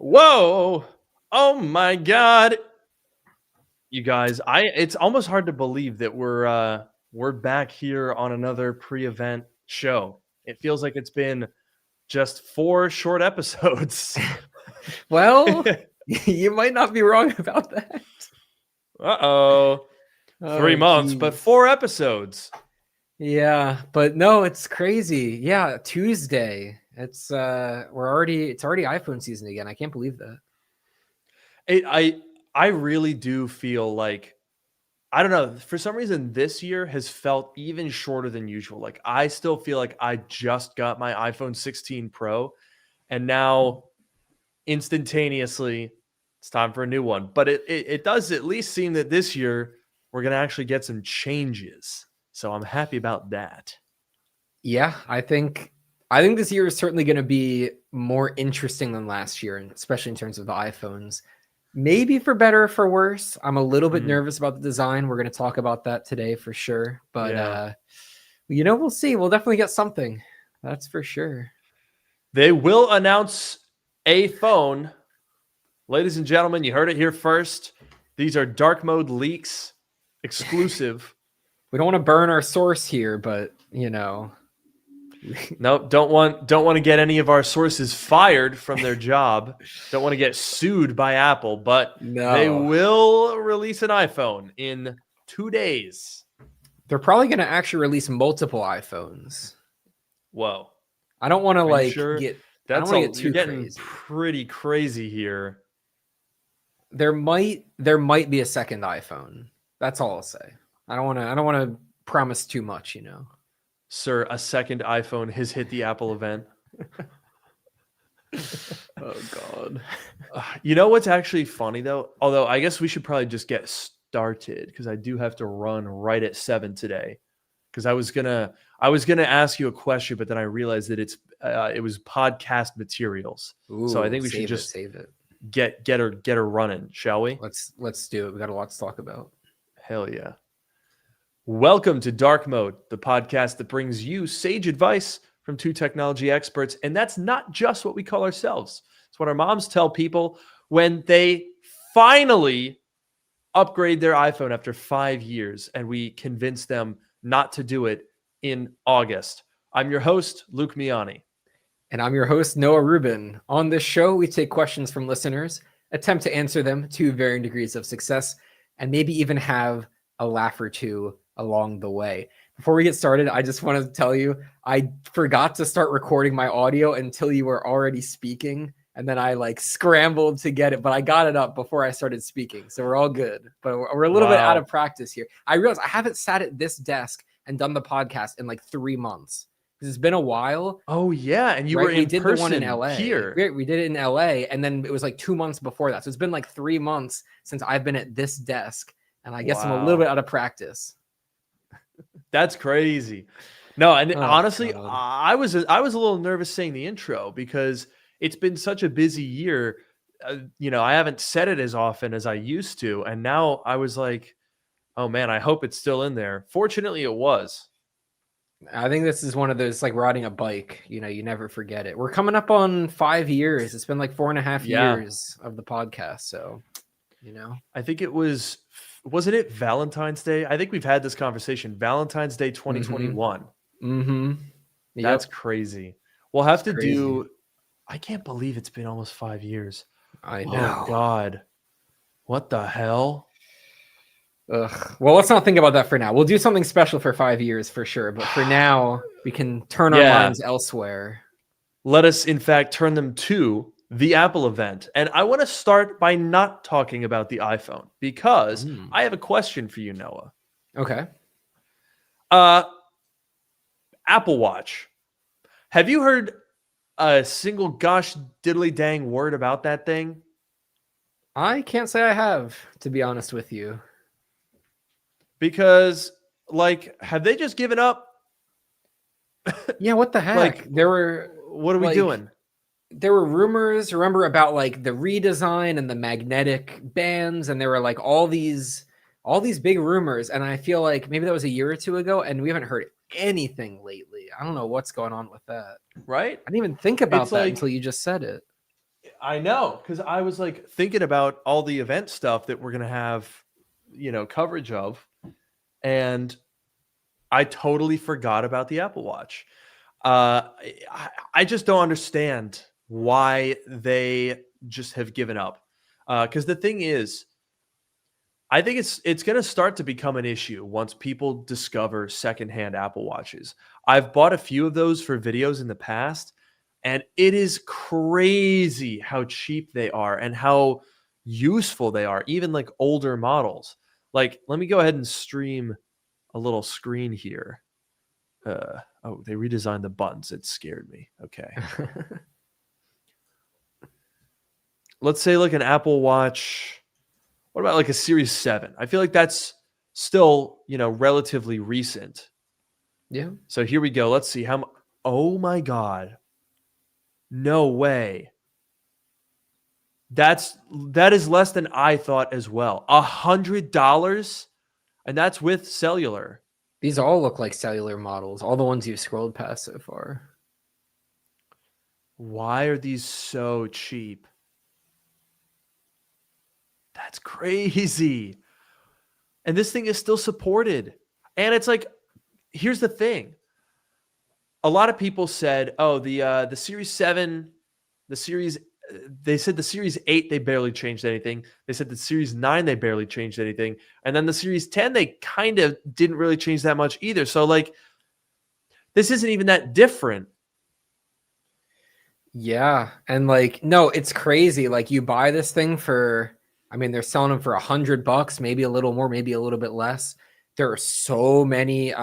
Whoa! Oh my God, you guys! It's almost hard to believe that we're back here on another pre-event show. It feels like it's been just 4 short episodes. Well, you might not be wrong about that. Uh-oh. 3 months, but Geez. 4 episodes. Yeah, but no, it's crazy. Yeah, Tuesday. It's already iPhone season again. I can't believe that. I really do feel like, I don't know, for some reason this year has felt even shorter than usual. Like I still feel like I just got my iPhone 16 Pro and now instantaneously it's time for a new one. But it does at least seem that this year we're going to actually get some changes. So I'm happy about that. Yeah, I think this year is certainly going to be more interesting than last year, and especially in terms of the iPhones. Maybe for better or for worse. I'm a little bit nervous about the design. We're going to talk about that today for sure. But we'll see. We'll definitely get something. That's for sure. They will announce a phone. Ladies and gentlemen, you heard it here first. These are dark mode leaks, exclusive. We don't want to burn our source here, but Nope, don't want to get any of our sources fired from their job. Don't want to get sued by Apple, but they will release an iPhone in 2 days. They're probably going to actually release multiple iPhones. Whoa. I don't want to get too crazy. Pretty crazy here. There might be a second iPhone. That's all I'll say. I don't want to promise too much, Sir, a second iPhone has hit the Apple event. Oh, God. You know what's actually funny, though? Although I guess we should probably just get started because I do have to run right at 7 today. Because I was gonna ask you a question, but then I realized that it was podcast materials. Ooh, so I think we should just save it. Get her running, shall we? Let's do it. We got a lot to talk about. Hell yeah. Welcome to Dark Mode, the podcast that brings you sage advice from 2 technology experts. And that's not just what we call ourselves. It's what our moms tell people when they finally upgrade their iPhone after 5 years and we convince them not to do it in August. I'm your host, Luke Miani. And I'm your host, Noah Rubin. On this show, we take questions from listeners, attempt to answer them to varying degrees of success, and maybe even have a laugh or two along the way. Before we get started, I just want to tell you, I forgot to start recording my audio until you were already speaking. And then I scrambled to get it, but I got it up before I started speaking. So we're all good, but we're a little bit out of practice here. I realized I haven't sat at this desk and done the podcast in 3 months. It's been a while. Oh yeah, and we did the one in LA here. We did it in LA, and then it was 2 months before that. So it's been 3 months since I've been at this desk, and I guess I'm a little bit out of practice. That's crazy. No, and honestly, God. I was a little nervous saying the intro because it's been such a busy year. I haven't said it as often as I used to, and now I was like, oh man, I hope it's still in there. Fortunately, it was. I think this is one of those riding a bike, you never forget it. We're coming up on 5 years. It's been 4.5 years of the podcast. So, I think wasn't it Valentine's Day? I think we've had this conversation. Valentine's Day 2021. Mm-hmm. Yep. That's crazy. We'll have to do, I can't believe it's been almost 5 years. I know. Oh God. What the hell? Ugh. Well, let's not think about that for now. We'll do something special for 5 years for sure. But for now, we can turn our minds elsewhere. Let us, in fact, turn them to the Apple event. And I want to start by not talking about the iPhone because I have a question for you, Noah. Okay. Apple Watch. Have you heard a single gosh diddly dang word about that thing? I can't say I have, to be honest with you. Because, have they just given up? Yeah, what the heck? What are we doing? There were rumors, remember, about the redesign and the magnetic bands, and there were all these big rumors, and I feel like maybe that was a year or two ago, and we haven't heard anything lately. I don't know what's going on with that. Right? I didn't even think about that until you just said it. I know, because I was like thinking about all the event stuff that we're gonna have, coverage of, and I totally forgot about the Apple Watch. I just don't understand why they just have given up. Because the thing is, I think it's going to start to become an issue once people discover secondhand Apple Watches. I've bought a few of those for videos in the past, and it is crazy how cheap they are and how useful they are, even like older models. Like, let me go ahead and stream a little screen here. Oh, they redesigned the buttons. It scared me. Okay. Let's say like an Apple Watch. What about like a Series 7? I feel like that's still, relatively recent. Yeah. So here we go. Let's see how much. Oh my God. No way. That is less than I thought as well. $100, and that's with cellular. These all look like cellular models, all the ones you've scrolled past so far. Why are these so cheap? That's crazy. And this thing is still supported. And it's like, here's the thing. A lot of people said, oh, the Series 7, they said the Series 8, they barely changed anything. They said the Series 9, they barely changed anything. And then the Series 10, they kind of didn't really change that much either. So like, this isn't even that different. Yeah. And like, no, it's crazy. Like you buy this thing for, I mean, they're selling them for $100, maybe a little more, maybe a little bit less. There are so many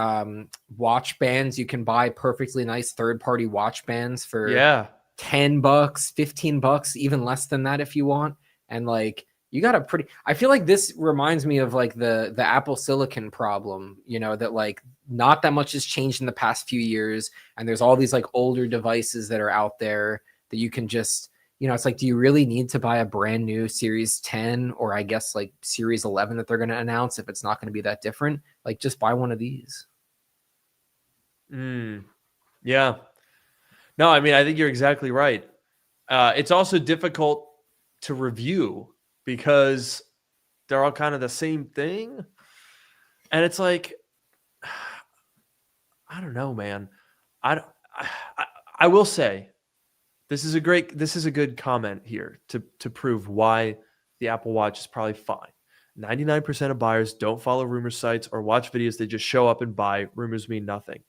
watch bands. You can buy perfectly nice third-party watch bands for Yeah. $10, $15, even less than that if you want. And like you got a pretty, I feel like this reminds me of like the Apple Silicon problem, that like not that much has changed in the past few years. And there's all these like older devices that are out there that you can just, it's like, do you really need to buy a brand new Series 10 or I guess like Series 11 that they're going to announce if it's not going to be that different? Like just buy one of these. Yeah. No, I mean, I think you're exactly right. It's also difficult to review because they're all kind of the same thing. And it's like, I don't know, man. I, I will say this is a good comment here to prove why the Apple Watch is probably fine. 99% of buyers don't follow rumor sites or watch videos. They just show up and buy. Rumors mean nothing.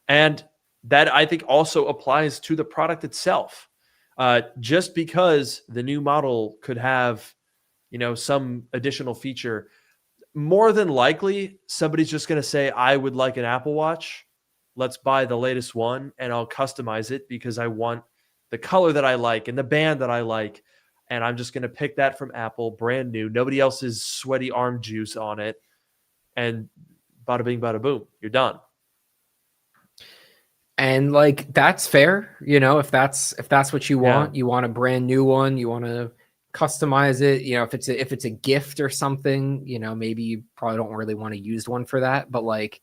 And that I think also applies to the product itself. Just because the new model could have, some additional feature, more than likely somebody's just going to say, I would like an Apple Watch. Let's buy the latest one and I'll customize it because I want the color that I like and the band that I like. And I'm just going to pick that from Apple, brand new. Nobody else's sweaty arm juice on it. And bada bing, bada boom, you're done. And like that's fair, if that's what you want. Yeah. You want a brand new one, you want to customize it, if it's a gift or something, maybe you probably don't really want a used one for that, but like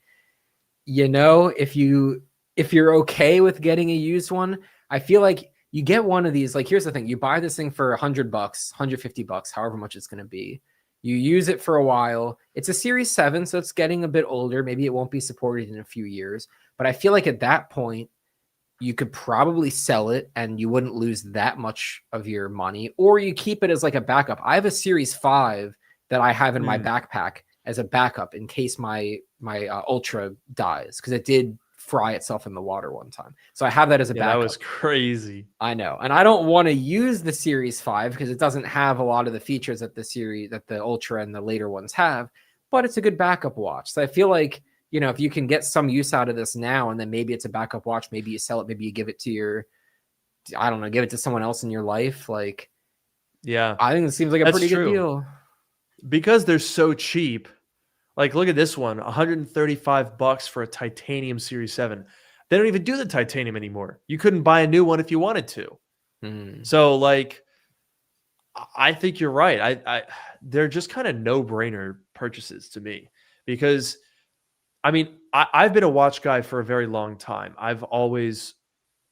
if you're okay with getting a used one, I feel like you get one of these. Like here's the thing, you buy this thing for $100, $150, however much it's going to be. You use it for a while. It's a Series 7, so it's getting a bit older. Maybe it won't be supported in a few years. But I feel like at that point, you could probably sell it and you wouldn't lose that much of your money. Or you keep it as like a backup. I have a Series 5 that I have in my backpack as a backup in case my Ultra dies, because it did fry itself in the water one time. So I have that as a backup. That was crazy. I know. And I don't want to use the Series 5 because it doesn't have a lot of the features that the Ultra and the later ones have, but it's a good backup watch. So I feel like, if you can get some use out of this now, and then maybe it's a backup watch, maybe you sell it, maybe you give it to give it to someone else in your life. Like, yeah, I think it seems like a pretty good deal. Because they're so cheap. Like, look at this one, $135 for a titanium Series 7. They don't even do the titanium anymore. You couldn't buy a new one if you wanted to. So, like, I think you're right. They're just kind of no-brainer purchases to me because, I mean, I've been a watch guy for a very long time. I've always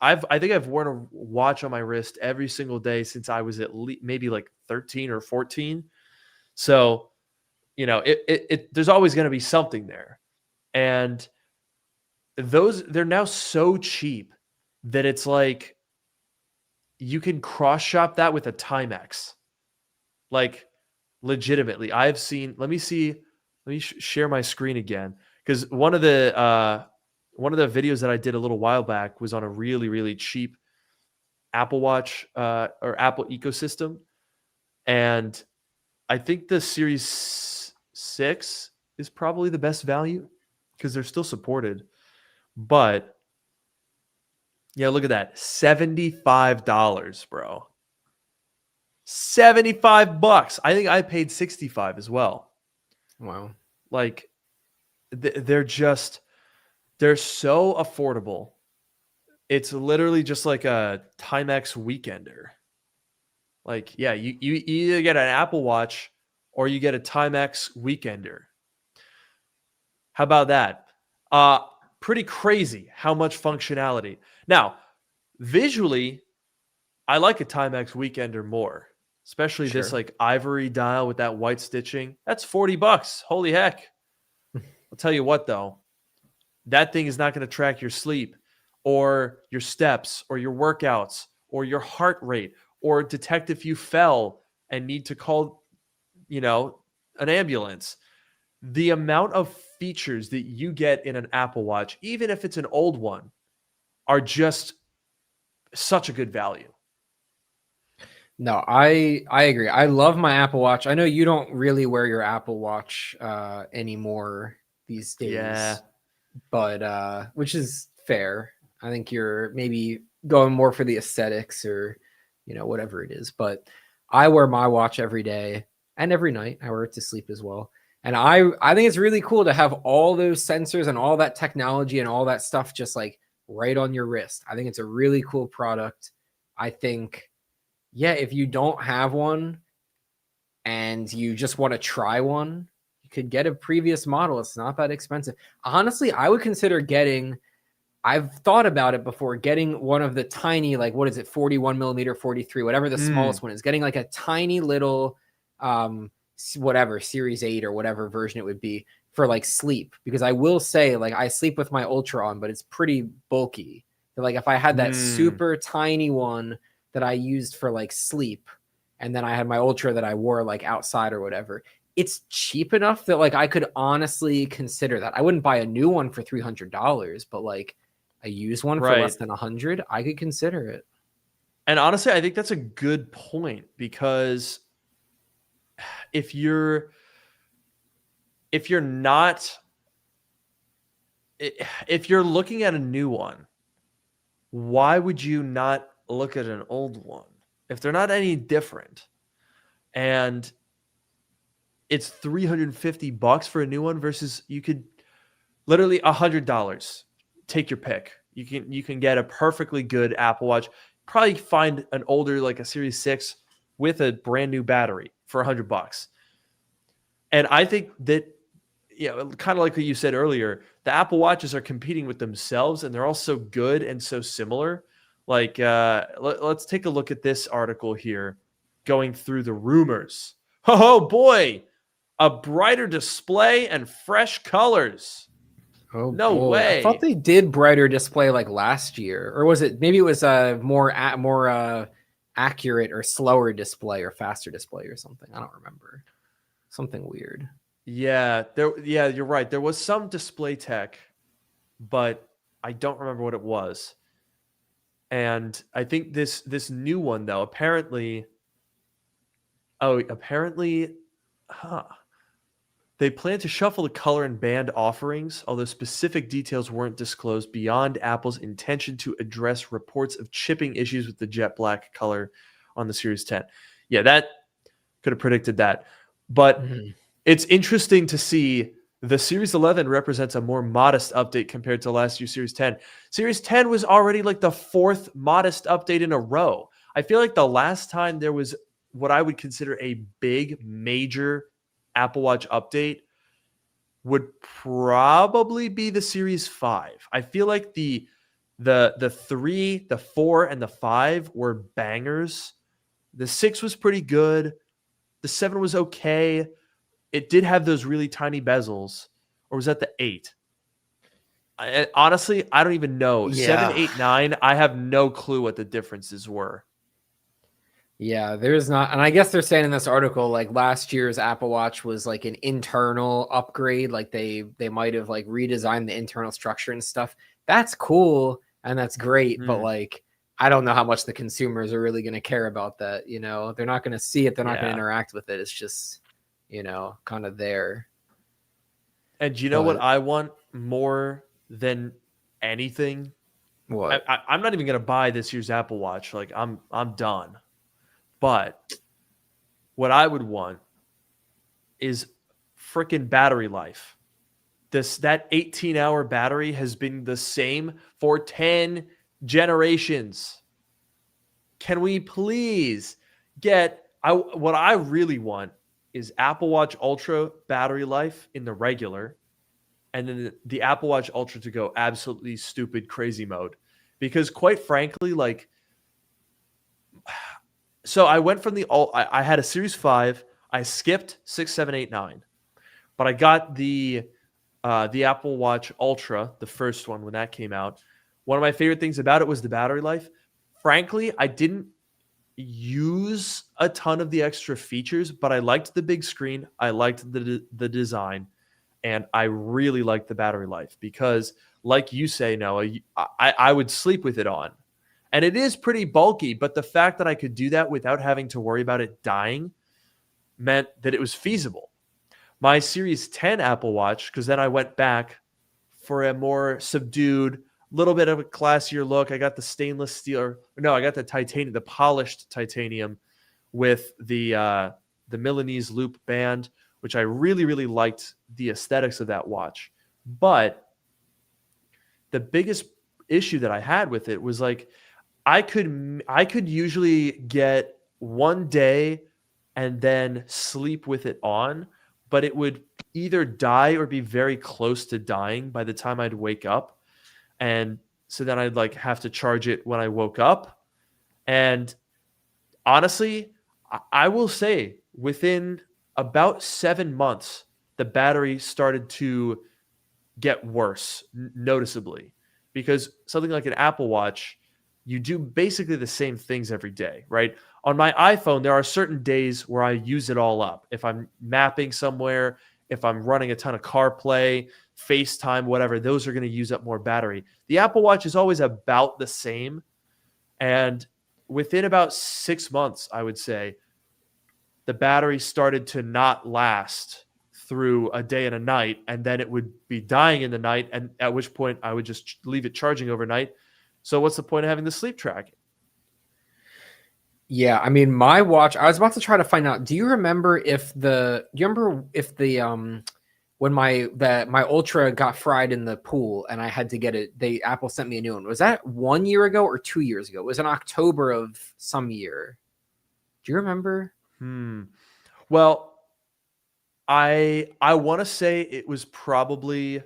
I think I've worn a watch on my wrist every single day since I was at least maybe like 13 or 14. So, there's always going to be something there. And they're now so cheap that it's like you can cross shop that with a Timex. Like legitimately, I've seen, let me share my screen again. Cause one of the videos that I did a little while back was on a really, really cheap Apple Watch or Apple ecosystem. And I think the Series 6 is probably the best value because they're still supported. But yeah, look at that. $75, bro. $75. I think I paid 65 as well. Wow. Like they're so affordable. It's literally just like a Timex weekender. Like, yeah, you either get an Apple Watch or you get a Timex weekender. How about that? Pretty crazy how much functionality. Now, visually, I like a Timex weekender more, especially this Sure. like ivory dial with that white stitching. That's $40. Holy heck. I'll tell you what though, that thing is not going to track your sleep or your steps or your workouts or your heart rate or detect if you fell and need to call, an ambulance. The amount of features that you get in an Apple Watch, even if it's an old one, are just such a good value. No, I agree. I love my Apple Watch. I know you don't really wear your Apple Watch anymore these days, Yeah. but which is fair. I think you're maybe going more for the aesthetics or whatever it is. But I wear my watch every day and every night. I wear it to sleep as well. And I think it's really cool to have all those sensors and all that technology and all that stuff just like right on your wrist. I think it's a really cool product. I think, yeah, if you don't have one and you just want to try one, you could get a previous model. It's not that expensive. Honestly, I would consider I've thought about it before, getting one of the tiny, like, what is it, 41 millimeter, 43, whatever the smallest one is, getting like a tiny little, whatever, Series 8 or whatever version it would be for like sleep. Because I will say, like, I sleep with my Ultra on, but it's pretty bulky. Like, if I had that super tiny one that I used for like sleep, and then I had my Ultra that I wore like outside or whatever, it's cheap enough that like I could honestly consider that. I wouldn't buy a new one for $300, but like a used one for less than 100, I could consider it. And honestly, I think that's a good point because if you're looking at a new one, why would you not look at an old one if they're not any different? And it's $350 for a new one versus you could literally $100. Take your pick. You can get a perfectly good Apple Watch. Probably find an older, like a Series 6 with a brand new battery for $100. And I think that, kind of like what you said earlier, the Apple Watches are competing with themselves and they're all so good and so similar. Like, let's take a look at this article here going through the rumors. Oh boy, a brighter display and fresh colors. Oh No boy, I thought way. they did brighter display like last year, or was it maybe it was a more accurate or slower display or faster display or something? I don't remember. Something weird. Yeah, you're right. There was some display tech, but I don't remember what it was. And I think this new one though, apparently, huh. They plan to shuffle the color and band offerings, although specific details weren't disclosed beyond Apple's intention to address reports of chipping issues with the jet black color on the Series 10. Yeah, that could have predicted that. But it's interesting to see the Series 11 represents a more modest update compared to last year's Series 10. Series 10 was already like the fourth modest update in a row. I feel like the last time there was what I would consider a big, major Apple Watch update would probably be the Series 5. I feel like the The 3, the 4, and the 5 were bangers. The 6 was pretty good. The 7 was okay. It did have those really tiny bezels. Or was that the 8? Honestly, I don't even know. 7, Yeah. 8, 9, I have no clue what the differences were. Yeah, there's not, and I guess they're saying in this article, like last year's Apple Watch was like an internal upgrade, like they might have like redesigned the internal structure and stuff. That's cool and that's great, but like I don't know how much the consumers are really going to care about that. You know, they're not going to see it, they're not going to interact with it. It's just, you know, kind of there. And you know what I want more than anything? What? I'm not even going to buy this year's Apple Watch. Like I'm done. But what I would want is freaking battery life. That 18-hour battery has been the same for 10 generations. Can we please get what I really want is Apple Watch Ultra battery life in the regular, and then the Apple Watch Ultra to go absolutely stupid crazy mode. Because quite frankly, like, so I went from I had a Series 5. I skipped 6, 7, 8, 9. But I got the Apple Watch Ultra, the first one when that came out. One of my favorite things about it was the battery life. Frankly, I didn't use a ton of the extra features, but I liked the big screen. I liked the design, and I really liked the battery life because, like you say, Noah, I would sleep with it on. And it is pretty bulky, but the fact that I could do that without having to worry about it dying meant that it was feasible. My Series 10 Apple Watch, because then I went back for a more subdued, little bit of a classier look. I got the stainless steel, I got the titanium, the polished titanium with the Milanese loop band, which I really, really liked the aesthetics of that watch. But the biggest issue that I had with it was like, I could usually get one day and then sleep with it on, but it would either die or be very close to dying by the time I'd wake up. And so then I'd like have to charge it when I woke up. And honestly, I will say within about 7 months, the battery started to get worse noticeably, because something like an Apple Watch, you do basically the same things every day, right? On my iPhone, there are certain days where I use it all up. If I'm mapping somewhere, if I'm running a ton of CarPlay, FaceTime, whatever, those are going to use up more battery. The Apple Watch is always about the same. And within about 6 months, I would say, the battery started to not last through a day and a night, and then it would be dying in the night, and at which point I would just leave it charging overnight. So what's the point of having the sleep tracking? Yeah, I mean, my watch, I was about to try to find out. Do you remember if when my Ultra got fried in the pool and I had to get it, Apple sent me a new one. Was that 1 year ago or 2 years ago? It was in October of some year. Do you remember? Well, I want to say it was probably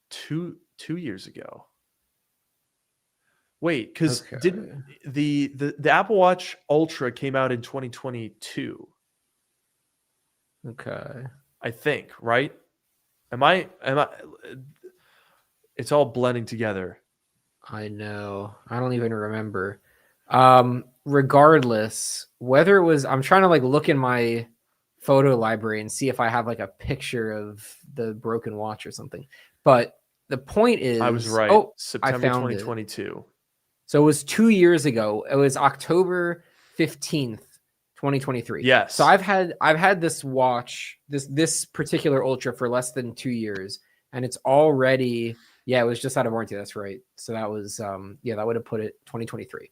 two years ago. Wait, because didn't the Apple Watch Ultra came out in 2022? Okay. I think, right? Am I it's all blending together. I know. I don't even remember. Regardless, whether it was, I'm trying to like look in my photo library and see if I have like a picture of the broken watch or something. But the point is, I was right. September 2022. So it was 2 years ago. It was October 15th, 2023. Yes. So I've had this watch, this particular Ultra for less than 2 years, and it's already, it was just out of warranty. That's right. So that was that would have put it 2023.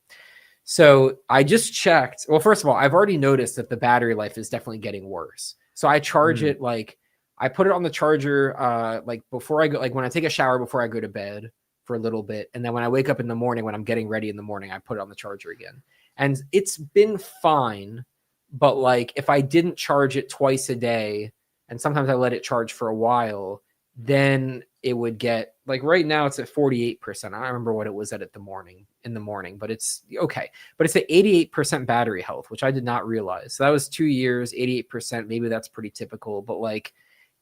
So I just checked. Well, first of all, I've already noticed that the battery life is definitely getting worse. So I charge it, like I put it on the charger like before I go, like when I take a shower before I go to bed for a little bit, and then when I wake up in the morning, when I'm getting ready in the morning, I put it on the charger again. And it's been fine, but like if I didn't charge it twice a day, and sometimes I let it charge for a while, then it would get like right now it's at 48%. I don't remember what it was at in the morning, but it's okay. But it's at 88% battery health, which I did not realize. So that was 2 years, 88%. Maybe that's pretty typical, but like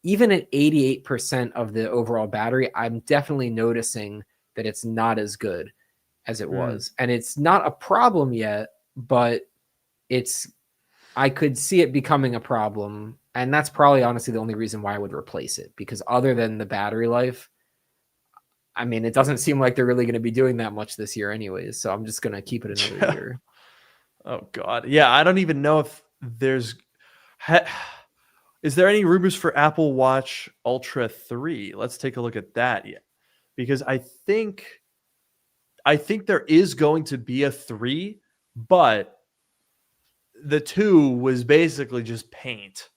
even at 88% of the overall battery, I'm definitely noticing that it's not as good as it was. And it's not a problem yet, but I could see it becoming a problem. And that's probably honestly the only reason why I would replace it, because other than the battery life, I mean, it doesn't seem like they're really going to be doing that much this year anyways. So I'm just going to keep it another year. Oh God. Yeah. I don't even know if is there any rumors for Apple Watch Ultra 3? Let's take a look at that yet. Because I think there is going to be a 3, but the 2 was basically just paint.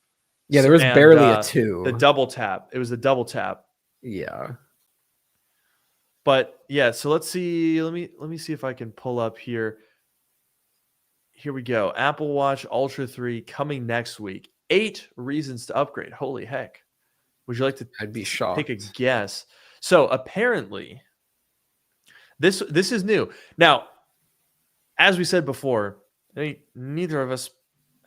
Yeah, there was barely a 2. The double tap. It was a double tap. Yeah. But yeah, so let's see. Let me see if I can pull up here. Here we go. Apple Watch Ultra 3 coming next week. 8 reasons to upgrade. Holy heck. Would you like to I'd be shocked. take a guess? So apparently, this is new. Now, as we said before, neither of us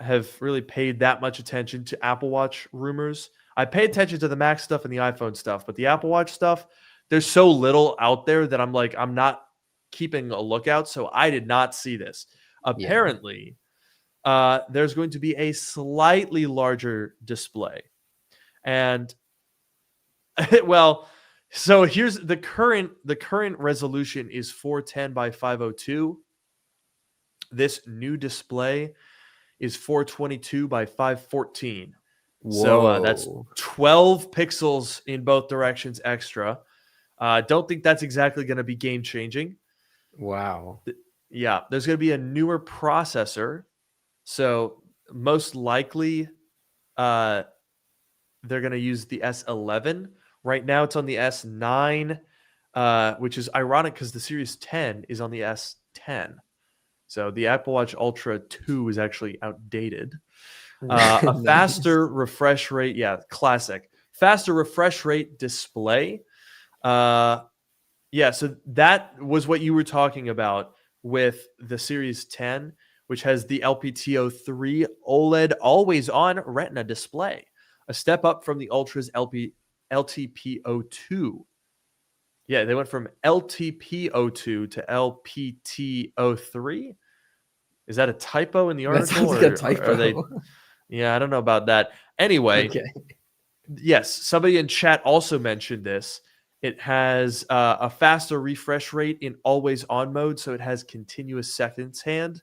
have really paid that much attention to Apple Watch rumors. I pay attention to the Mac stuff and the iPhone stuff, but the Apple Watch stuff, there's so little out there that I'm not keeping a lookout. So I did not see this. Apparently, there's going to be a slightly larger display. And well, so here's the current resolution is 410 by 502. This new display is 422 by 514. Whoa. So that's 12 pixels in both directions extra. Don't think that's exactly going to be game changing. Wow. Yeah, there's going to be a newer processor. So most likely they're going to use the S11. Right now it's on the S9, which is ironic because the Series 10 is on the S10. So the Apple Watch Ultra 2 is actually outdated. A faster refresh rate. Yeah, classic. Faster refresh rate display. Yeah, so that was what you were talking about with the Series 10, which has the LPTO3 OLED always-on Retina display, a step up from the Ultra's LTPO2. Yeah, they went from LTPO2 to LPTO3. Is that a typo in the article? That sounds like a typo. Are they? Yeah, I don't know about that. Anyway, okay. Yes, somebody in chat also mentioned this. It has a faster refresh rate in always-on mode, so it has continuous seconds hand.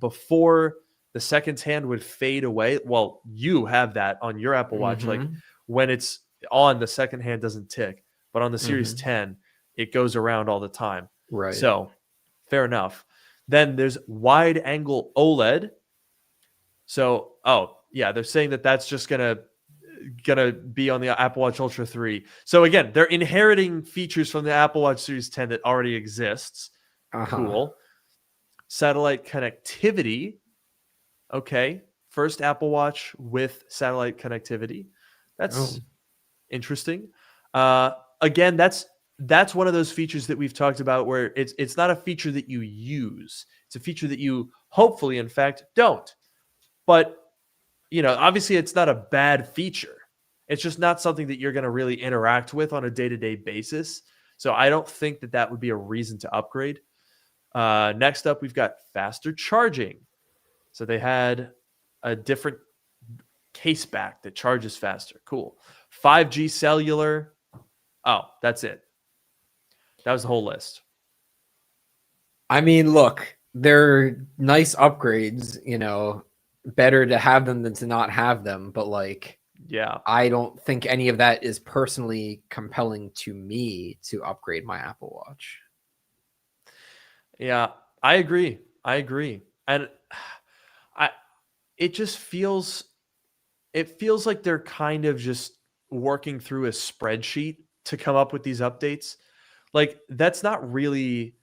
Before the seconds hand would fade away. Well, you have that on your Apple Watch. Like when it's on, the second hand doesn't tick. But on the Series 10, it goes around all the time. Right. So, fair enough. Then there's wide-angle OLED. So, they're saying that that's just gonna be on the Apple Watch Ultra 3. So again, they're inheriting features from the Apple Watch Series 10 that already exists. Cool. Satellite connectivity. Okay. First Apple Watch with satellite connectivity. That's interesting. Again, that's one of those features that we've talked about where it's not a feature that you use. It's a feature that you hopefully, in fact, don't. But, obviously it's not a bad feature. It's just not something that you're going to really interact with on a day-to-day basis. So I don't think that would be a reason to upgrade. Next up, we've got faster charging. So they had a different case back that charges faster. Cool. 5G cellular. Oh, that's it. That was the whole list. I mean, look, they're nice upgrades, better to have them than to not have them. But yeah, I don't think any of that is personally compelling to me to upgrade my Apple Watch. Yeah, I agree. And it just feels like they're kind of just working through a spreadsheet to come up with these updates. Like, that's not really,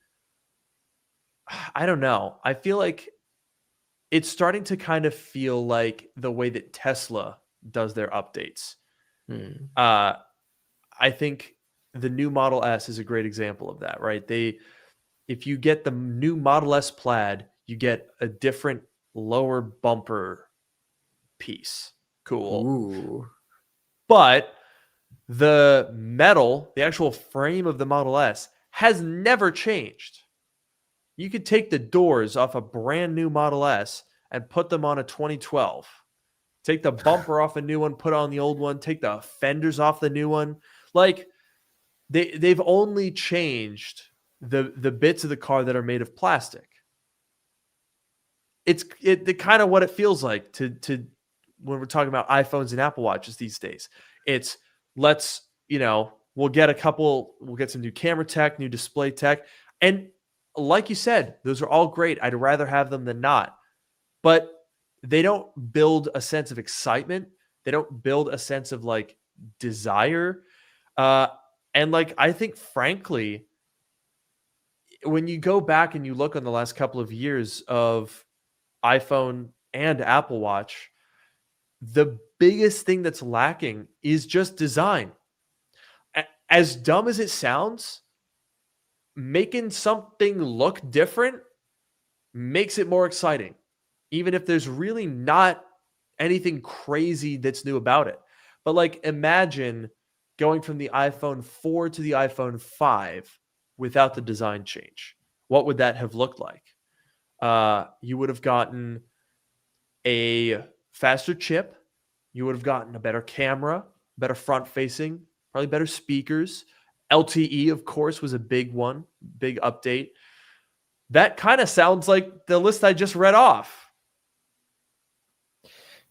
I don't know. I feel like it's starting to kind of feel like the way that Tesla does their updates. I I think the new Model S is a great example of that, right? If you get the new Model S Plaid, you get a different lower bumper piece. Cool. Ooh. But the metal, the actual frame of the Model S has never changed. You could take the doors off a brand new Model S and put them on a 2012. Take the bumper off a new one, put on the old one, take the fenders off the new one. Like they've only changed the bits of the car that are made of plastic. It's kind of what it feels like to when we're talking about iPhones and Apple Watches these days. It's we'll get some new camera tech, new display tech. And like you said, those are all great. I'd rather have them than not. But they don't build a sense of excitement. They don't build a sense of like desire. And like, I think frankly, when you go back and you look on the last couple of years of iPhone and Apple Watch, the biggest thing that's lacking is just design. As dumb as it sounds, making something look different makes it more exciting, even if there's really not anything crazy that's new about it. But like, imagine going from the iPhone 4 to the iPhone 5 without the design change. What would that have looked like? You would have gotten a faster chip. You would have gotten a better camera, better front facing, probably better speakers. LTE, of course, was a big one, big update. That kind of sounds like the list I just read off.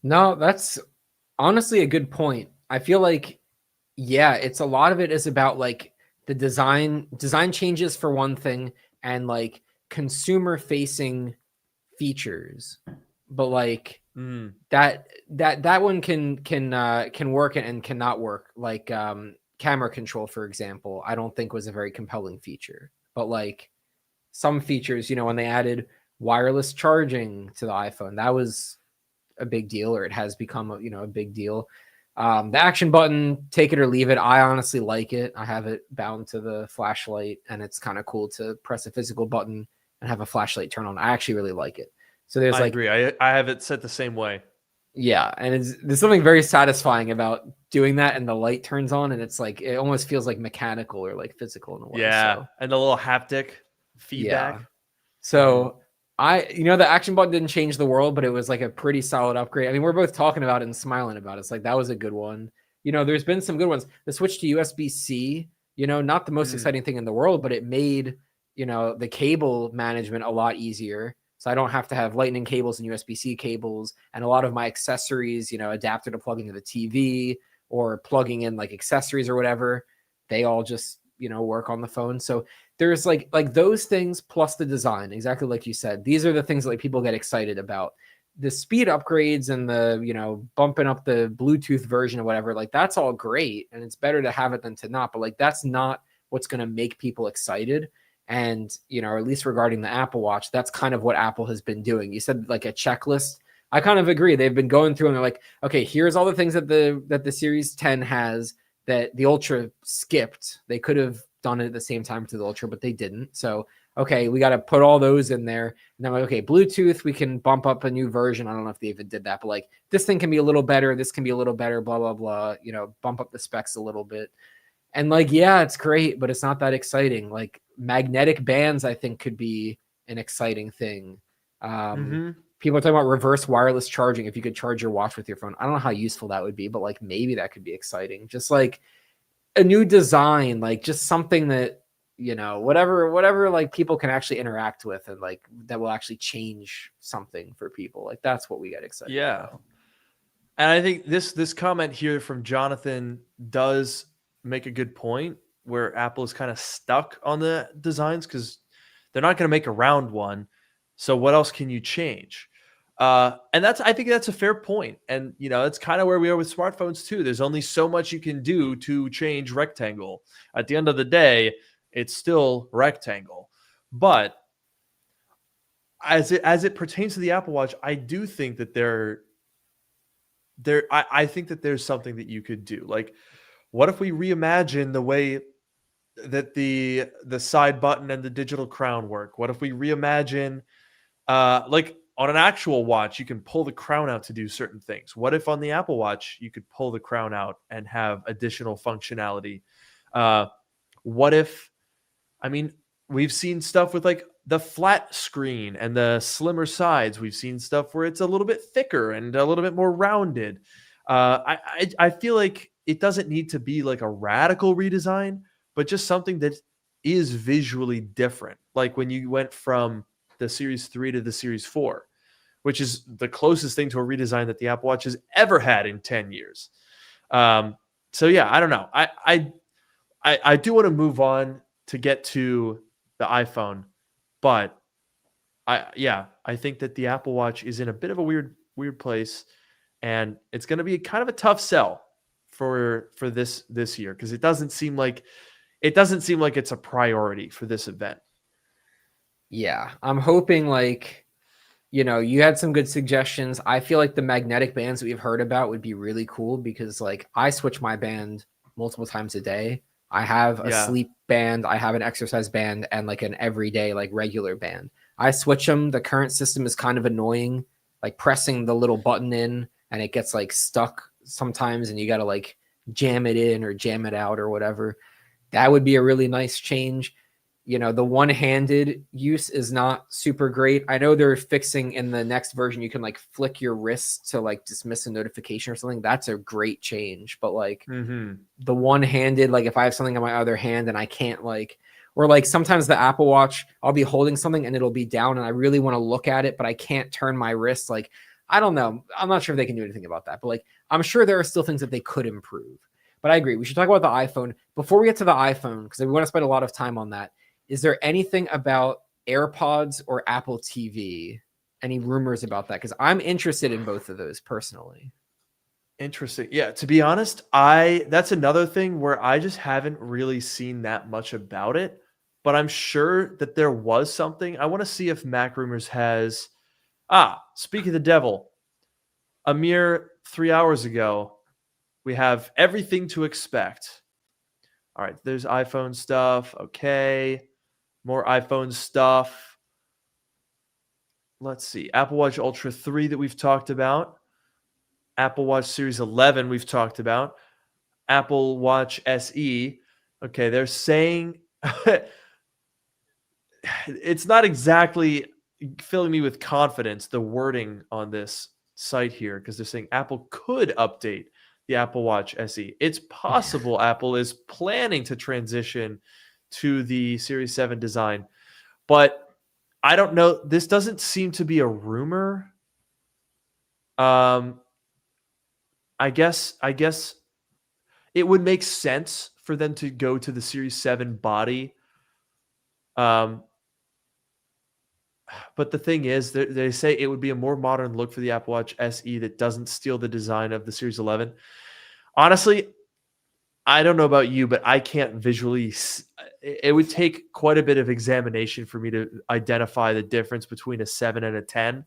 No, that's honestly a good point. I feel like, yeah, it's a lot of it is about like the design changes for one thing, and like consumer facing features. But like that one can work and cannot work. Like camera control, for example, I don't think was a very compelling feature. But like some features, when they added wireless charging to the iPhone, that was a big deal, or it has become a big deal. The action button, take it or leave it. I honestly like it. I have it bound to the flashlight, and it's kind of cool to press a physical button and have a flashlight turn on. I actually really like it. So there's I agree. I have it set the same way. Yeah, and there's something very satisfying about doing that, and the light turns on, and it's like it almost feels like mechanical or like physical in a way. Yeah, so. and the little haptic feedback. Yeah. So the action button didn't change the world, but it was like a pretty solid upgrade. I mean, we're both talking about it and smiling about it. It's like that was a good one. There's been some good ones. The switch to USB-C, not the most exciting thing in the world, but it made the cable management a lot easier. So I don't have to have lightning cables and USB-C cables, and a lot of my accessories, adapter to plug into the TV or plugging in like accessories or whatever, they all just, work on the phone. So there's like those things plus the design, exactly like you said. These are the things that like people get excited about. The speed upgrades and the, bumping up the Bluetooth version or whatever, like that's all great. And it's better to have it than to not, but like, that's not what's going to make people excited. And, or at least regarding the Apple Watch, that's kind of what Apple has been doing. You said like a checklist. I kind of agree. They've been going through and they're like, okay, here's all the things that the Series 10 has that the Ultra skipped. They could have done it at the same time to the Ultra, but they didn't. So, okay, we got to put all those in there. And then like, okay, Bluetooth, we can bump up a new version. I don't know if they even did that, but like this thing can be a little better. This can be a little better, blah, blah, blah, bump up the specs a little bit. And like, yeah, it's great, but it's not that exciting. Like magnetic bands, I think could be an exciting thing. People are talking about reverse wireless charging. If you could charge your watch with your phone, I don't know how useful that would be, but like maybe that could be exciting. Just like a new design, like just something that, whatever like people can actually interact with, and like that will actually change something for people. Like that's what we get excited about. And I think this comment here from Jonathan does make a good point, where Apple is kind of stuck on the designs because they're not going to make a round one. So what else can you change? And I think that's a fair point. And, it's kind of where we are with smartphones too. There's only so much you can do to change rectangle. At the end of the day, it's still rectangle. But as it pertains to the Apple Watch, I do think that I think that there's something that you could do. Like, What if we reimagine the way that the side button and the digital crown work? What if we reimagine like on an actual watch, you can pull the crown out to do certain things. What if on the Apple Watch you could pull the crown out and have additional functionality? Uh, what if, I mean, we've seen stuff with like the flat screen and the slimmer sides. We've seen stuff where it's a little bit thicker and a little bit more rounded. I feel like it doesn't need to be like a radical redesign, but just something that is visually different. Like when you went from the Series 3 to the Series 4, which is the closest thing to a redesign that the Apple Watch has ever had in 10 years. So yeah, I don't know. I do want to move on to get to the iPhone, but I think that the Apple Watch is in a bit of a weird place, and it's going to be kind of a tough sell for this year because it doesn't seem like it's a priority for this event. Yeah, I'm hoping like, you had some good suggestions. I feel like the magnetic bands that we've heard about would be really cool because like I switch my band multiple times a day. I have a Yeah. sleep band, I have an exercise band, and like an everyday like regular band. I switch them. The current system is kind of annoying, like pressing the little button in and it gets like stuck sometimes and you got to like jam it in or jam it out or whatever. That would be a really nice change. The one-handed use is not super great. I know they're fixing in the next version, you can like flick your wrist to like dismiss a notification or something. That's a great change. But like the one-handed, like if I have something on my other hand and I can't like, or like sometimes the Apple Watch, I'll be holding something and it'll be down and I really want to look at it, but I can't turn my wrist. Like, I don't know. I'm not sure if they can do anything about that, but like, I'm sure there are still things that they could improve. But I agree. We should talk about the iPhone. Before we get to the iPhone, because we want to spend a lot of time on that, is there anything about AirPods or Apple TV? Any rumors about that? Because I'm interested in both of those personally. Interesting. Yeah, to be honest, that's another thing where I just haven't really seen that much about it, but I'm sure that there was something. I want to see if Mac Rumors has speak of the devil. A mere 3 hours ago, we have everything to expect. All right, there's iPhone stuff. Okay. More iPhone stuff. Let's see. Apple Watch Ultra 3 that we've talked about. Apple Watch Series 11 we've talked about. Apple Watch SE. Okay, they're saying it's not exactly filling me with confidence, the wording on this site here, because they're saying Apple could update the Apple Watch SE. It's possible Apple is planning to transition to the Series 7 design, but I don't know. This doesn't seem to be a rumor. I guess it would make sense for them to go to the Series 7 body. But the thing is, they say it would be a more modern look for the Apple Watch SE that doesn't steal the design of the Series 11. Honestly, I don't know about you, but I can't visually. It would take quite a bit of examination for me to identify the difference between a 7 and a 10.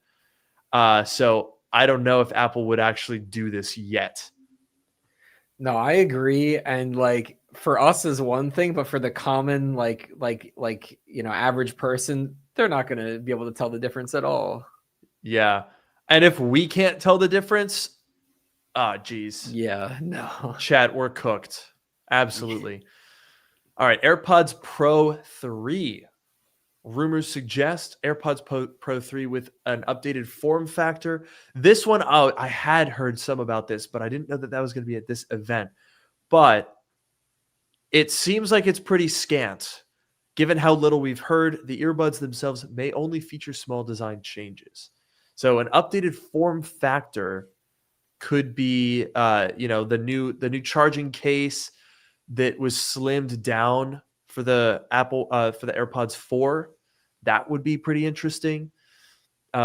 So I don't know if Apple would actually do this yet. No, I agree. And like for us is one thing, but for the common average person, they're not going to be able to tell the difference at all. Yeah. And if we can't tell the difference, geez. Yeah, no. Chat, we're cooked. Absolutely. All right, AirPods Pro 3. Rumors suggest AirPods Pro 3 with an updated form factor. This one, I had heard some about this, but I didn't know that was going to be at this event. But it seems like it's pretty scant. Given how little we've heard, the earbuds themselves may only feature small design changes. So an updated form factor could be, the new charging case that was slimmed down for the for the AirPods 4. That would be pretty interesting. They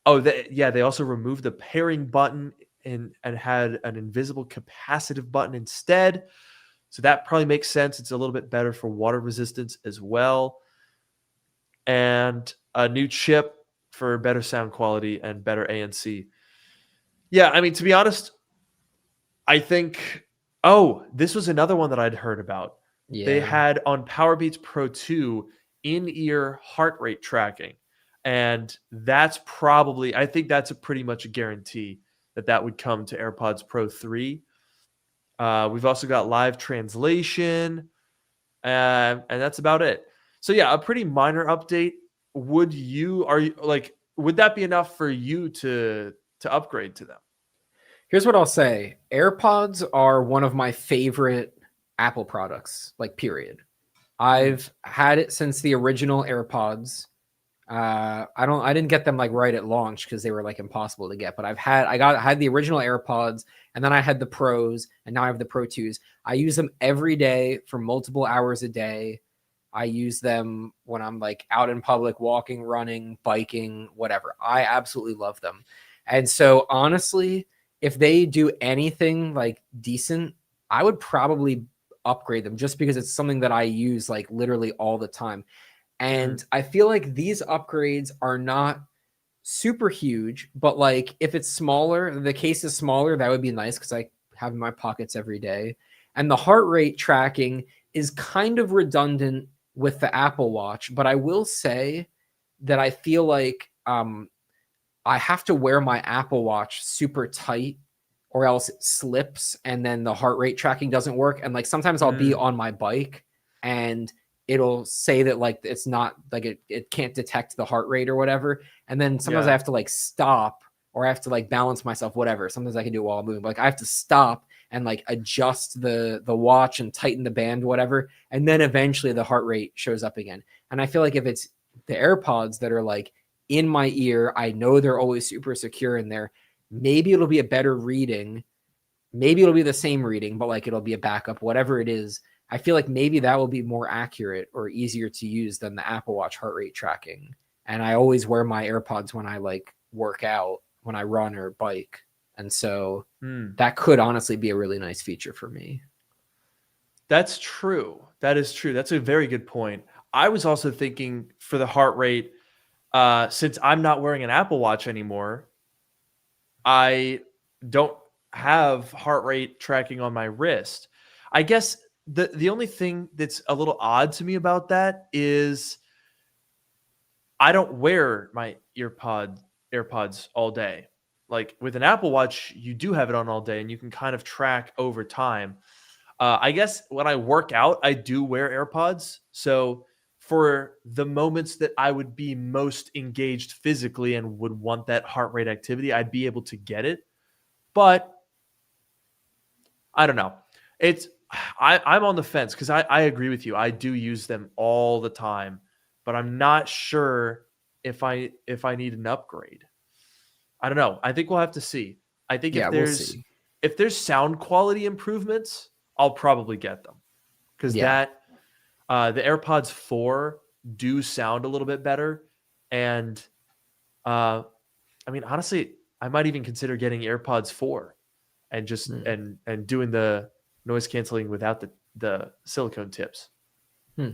also removed the pairing button and had an invisible capacitive button instead. So that probably makes sense. It's a little bit better for water resistance as well. And a new chip for better sound quality and better ANC. Yeah, I mean, to be honest, I think Oh, this was another one that I'd heard about. They Yeah. had on Powerbeats Pro 2 in-ear heart rate tracking. And that's probably, I think that's a pretty much a guarantee that that would come to AirPods Pro 3. We've also got live translation, and that's about it. So yeah, a pretty minor update. Would that be enough for you to upgrade to them? Here's what I'll say. AirPods are one of my favorite Apple products, like period. Hmm. I've had it since the original AirPods. I didn't get them like right at launch because they were like impossible to get, but I had the original AirPods, and then I had the Pros, and now I have the Pro 2s. I use them every day for multiple hours a day. I use them when I'm like out in public, walking, running, biking, whatever. I absolutely love them. And so honestly, if they do anything like decent, I would probably upgrade them just because it's something that I use like literally all the time. Hmm. And I feel like these upgrades are not super huge, but like if it's smaller, the case is smaller, that would be nice because I have in my pockets every day. And the heart rate tracking is kind of redundant with the Apple Watch, but I will say that I feel like I have to wear my Apple Watch super tight or else it slips and then the heart rate tracking doesn't work. And like sometimes I'll be Mm, on my bike and it'll say that like it's not like it can't detect the heart rate or whatever. And then sometimes I yeah. have to like stop or I have to like balance myself, whatever. Sometimes I can do it while I'm moving. But like I have to stop and like adjust the watch and tighten the band, whatever. And then eventually the heart rate shows up again. And I feel like if it's the AirPods that are like in my ear, I know they're always super secure in there. Maybe it'll be a better reading. Maybe it'll be the same reading, but like it'll be a backup, whatever it is. I feel like maybe that will be more accurate or easier to use than the Apple Watch heart rate tracking. And I always wear my AirPods when I like work out, when I run or bike. And so Hmm. that could honestly be a really nice feature for me. That's true. That is true. That's a very good point. I was also thinking for the heart rate, since I'm not wearing an Apple Watch anymore, I don't have heart rate tracking on my wrist. I guess the only thing that's a little odd to me about that is I don't wear my AirPods all day. Like with an Apple Watch, you do have it on all day and you can kind of track over time. I guess when I work out, I do wear AirPods. So for the moments that I would be most engaged physically and would want that heart rate activity, I'd be able to get it. But I don't know. It's I'm on the fence because I agree with you. I do use them all the time, but I'm not sure if I need an upgrade. I don't know. I think we'll have to see. I think Yeah, we'll see. if there's sound quality improvements, I'll probably get them because Yeah. that the AirPods 4 do sound a little bit better, and uh, I mean honestly, I might even consider getting AirPods 4 and just Hmm. and doing the noise canceling without the silicone tips. Hmm.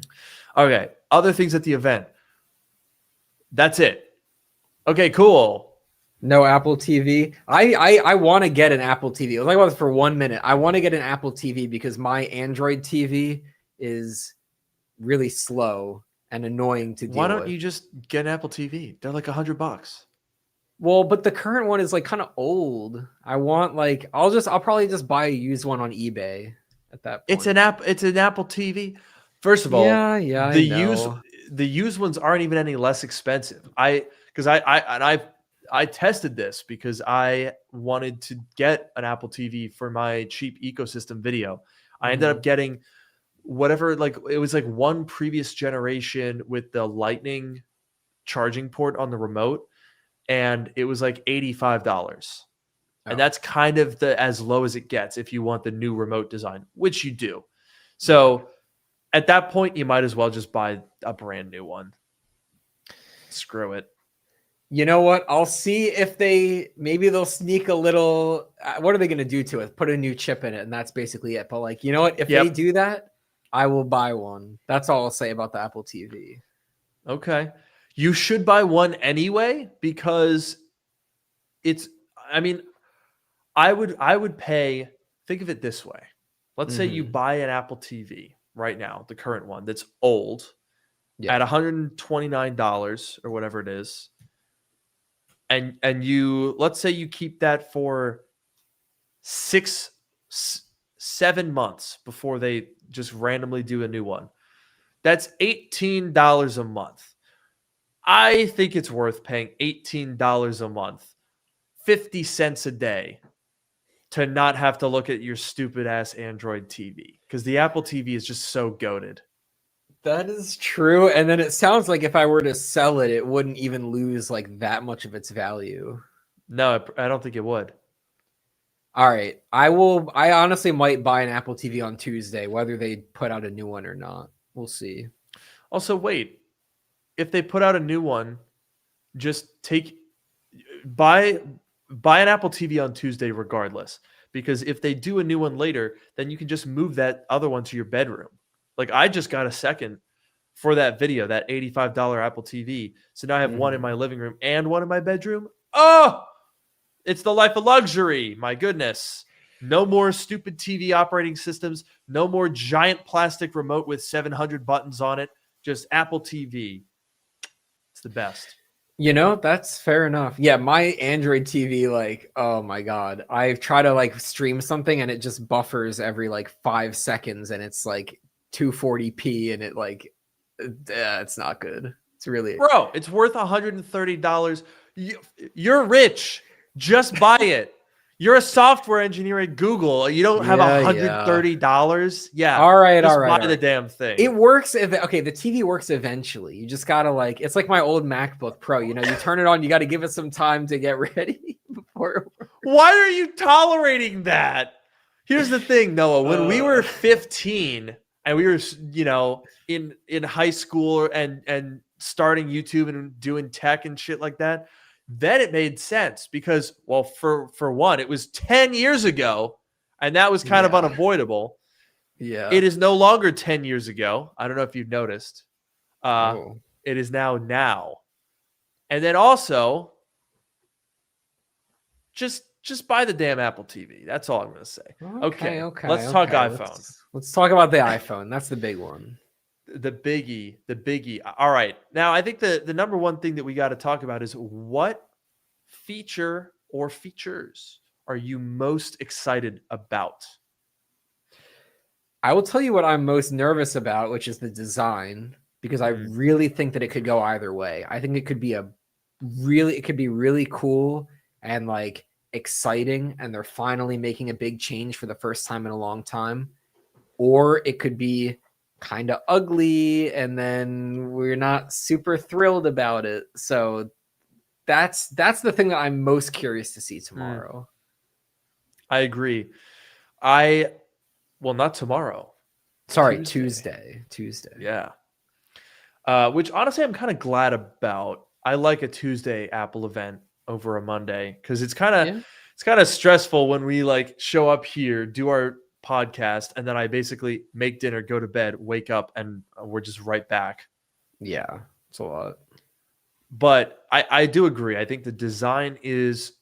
Okay, other things at the event. That's it. Okay, cool. No Apple TV. I want to get an Apple TV. Let's talk about this for 1 minute. I want to get an Apple TV because my Android TV is really slow and annoying to Why deal don't with. you just get an Apple TV? They're like $100. Well, but the current one is like kind of old. I want like I'll probably just buy a used one on eBay at that point. It's an Apple TV. First of all, Yeah, yeah, I know. the used ones aren't even any less expensive. I tested this because I wanted to get an Apple TV for my cheap ecosystem video. I ended up Hmm. getting whatever, like it was like one previous generation with the lightning charging port on the remote, and it was like $85. And Oh, that's kind of the as low as it gets if you want the new remote design, which you do. yeah. So at that point, you might as well just buy a brand new one. Screw it. You know what? I'll see if maybe they'll sneak a little. What are they going to do to it? Put a new chip in it, and that's basically it. But like, you know what? If they Yep. do that, I will buy one. That's all I'll say about the Apple TV. Okay. You should buy one anyway because it's I mean, I would pay, think of it this way. Let's say you buy an Apple TV right now, the current one that's old, Yeah. at $129 or whatever it is. And you, let's say you keep that for 7 months before they just randomly do a new one. That's $18 a month. I think it's worth paying $18 a month, 50 cents a day, to not have to look at your stupid ass Android TV, because the Apple TV is just so goated. That is true. And then it sounds like if I were to sell it, it wouldn't even lose like that much of its value. No, I don't think it would. All right. I honestly might buy an Apple TV on Tuesday, whether they put out a new one or not. We'll see. Also, wait, if they put out a new one, just buy an Apple TV on Tuesday regardless, because if they do a new one later, then you can just move that other one to your bedroom. Like, I just got a second for that video, that $85 Apple TV. So now I have one in my living room and one in my bedroom. Oh, it's the life of luxury. My goodness. No more stupid TV operating systems. No more giant plastic remote with 700 buttons on it. Just Apple TV. It's the best. You know, that's fair enough. Yeah, my Android TV, like, oh my God. I try to like stream something and it just buffers every like 5 seconds and it's like 240p and it like, it's not good. It's really... Bro, it's worth $130. You're rich. Just buy it. You're a software engineer at Google. You don't have $130. Yeah. All right. Just all right. buy the damn thing. It works. Okay. The TV works eventually. You just got to like, it's like my old MacBook Pro, you know, you turn it on, you got to give it some time to get ready before. Why are you tolerating that? Here's the thing, Noah, when we were 15 and we were, you know, in high school and starting YouTube and doing tech and shit like that, then it made sense because, well, for one, it was 10 years ago, and that was kind of unavoidable. Yeah. It is no longer 10 years ago. I don't know if you've noticed. It is now. And then also, just buy the damn Apple TV. That's all I'm going to say. Okay. Let's talk iPhone. Let's talk about the iPhone. That's the big one. The biggie. All right. Now, I think the number one thing that we got to talk about is what feature or features are you most excited about? I will tell you what I'm most nervous about, which is the design, because I really think that it could go either way. I think it could be really cool and like exciting, and they're finally making a big change for the first time in a long time. Or it could be kind of ugly and then we're not super thrilled about it. So that's the thing that I'm most curious to see tomorrow. I agree. Well, not tomorrow. Sorry, Tuesday. Yeah. Which honestly I'm kind of glad about. I like a Tuesday Apple event over a Monday because it's kind of stressful when we like show up here, do our podcast, and then I basically make dinner, go to bed, wake up, and we're just right back. Yeah, it's a lot. But I do agree. I think the design is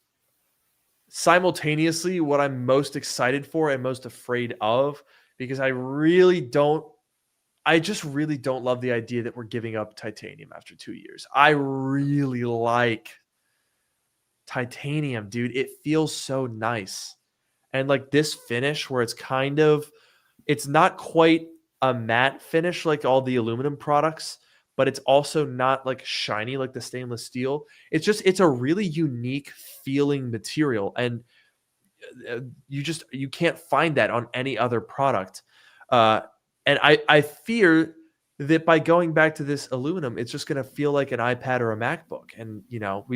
simultaneously what I'm most excited for and most afraid of, because I just really don't love the idea that we're giving up titanium after 2 years. I really like titanium, dude. It feels so nice. And like this finish where it's not quite a matte finish like all the aluminum products, but it's also not like shiny like the stainless steel. It's a really unique feeling material. And you can't find that on any other product. And I fear that by going back to this aluminum, it's just going to feel like an iPad or a MacBook. And, you know,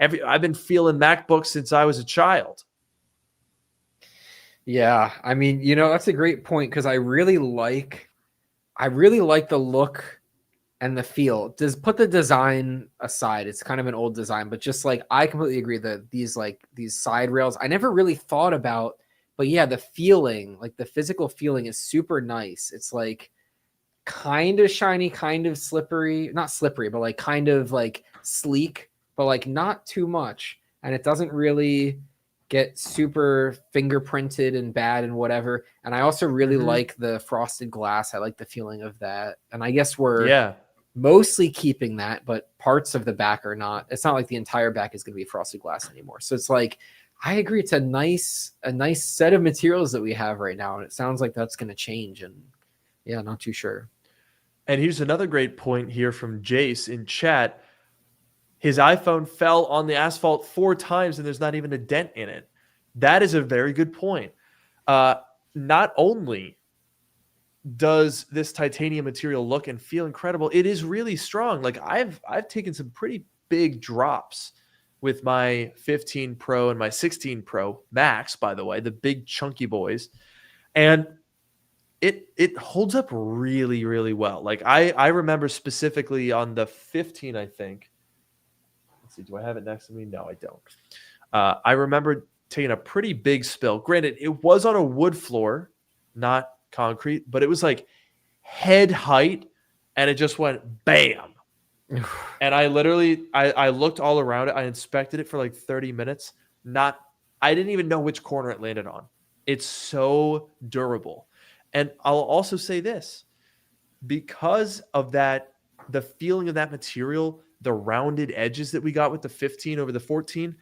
I've been feeling MacBooks since I was a child. Yeah, I mean, you know, that's a great point because I really like the look and the feel. Put the design aside, it's kind of an old design, but just like I completely agree that these side rails, I never really thought about, but yeah, the feeling, like the physical feeling is super nice. It's like kind of shiny, kind of slippery, not slippery, but like kind of like sleek, but like not too much. And it doesn't really get super fingerprinted and bad and whatever. And I also really like the frosted glass. I like the feeling of that. And I guess we're mostly keeping that, but parts of the back are not. It's not like the entire back is going to be frosted glass anymore. So it's like, I agree. It's a nice set of materials that we have right now. And it sounds like that's going to change. And yeah, not too sure. And here's another great point here from Jace in chat. His iPhone fell on the asphalt 4 times and there's not even a dent in it. That is a very good point. Not only does this titanium material look and feel incredible, it is really strong. Like I've taken some pretty big drops with my 15 Pro and my 16 Pro Max, by the way, the big chunky boys. And it holds up really, really well. Like I remember specifically on the 15, I think. Let's see, do I have it next to me? No, I don't. I remember taking a pretty big spill. Granted, it was on a wood floor, not concrete, but it was like head height, and it just went bam. And I literally, I looked all around it. I inspected it for like 30 minutes. I didn't even know which corner it landed on. It's so durable. And I'll also say this, because of that, the feeling of that material, the rounded edges that we got with the 15 over the 14,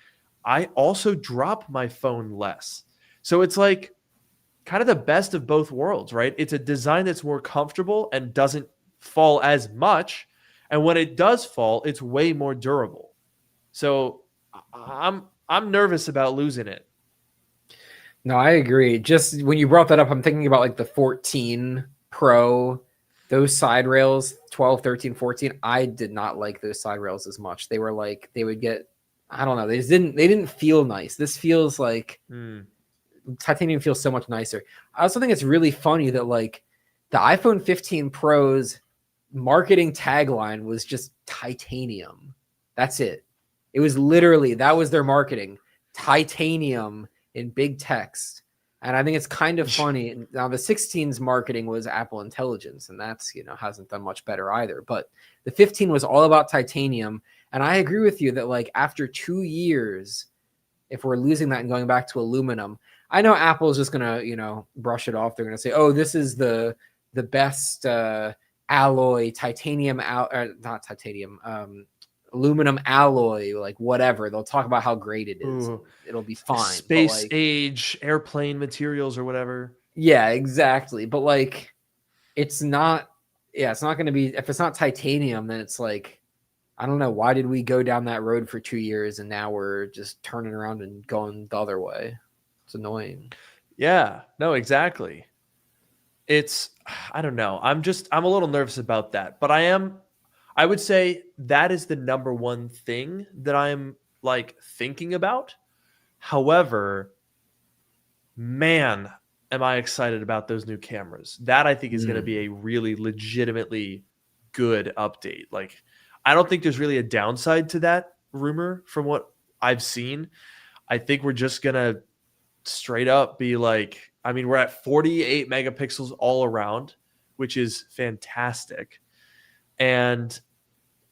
I also drop my phone less. So it's like kind of the best of both worlds, right? It's a design that's more comfortable and doesn't fall as much. And when it does fall, it's way more durable. So I'm nervous about losing it. No, I agree. Just when you brought that up, I'm thinking about like the 14 Pro, those side rails, 12, 13, 14. I did not like those side rails as much. They were like, they would get, I don't know. They didn't feel nice. This feels like titanium feels so much nicer. I also think it's really funny that like the iPhone 15 Pro's marketing tagline was just titanium. That's it. It was literally, that was their marketing. Titanium in big text. And I think it's kind of funny. Now the 16's marketing was Apple Intelligence, and that's, hasn't done much better either. But the 15 was all about titanium. And I agree with you that like after 2 years, if we're losing that and going back to aluminum, I know Apple is just gonna, brush it off. They're gonna say, oh, this is the best alloy, titanium, not titanium, aluminum alloy, like whatever. They'll talk about how great it is. It'll be fine. Space age airplane materials or whatever. Yeah, exactly. But like, it's not going to be, if it's not titanium, then it's like, I don't know. Why did we go down that road for 2 years and now we're just turning around and going the other way? It's annoying. Yeah, no, exactly. I don't know. I'm a little nervous about that, but I would say that is the number one thing that I'm like thinking about. However, man, am I excited about those new cameras. That I think is going to be a really legitimately good update. Like, I don't think there's really a downside to that rumor from what I've seen. I think we're just going to straight up be like, I mean, we're at 48 megapixels all around, which is fantastic. And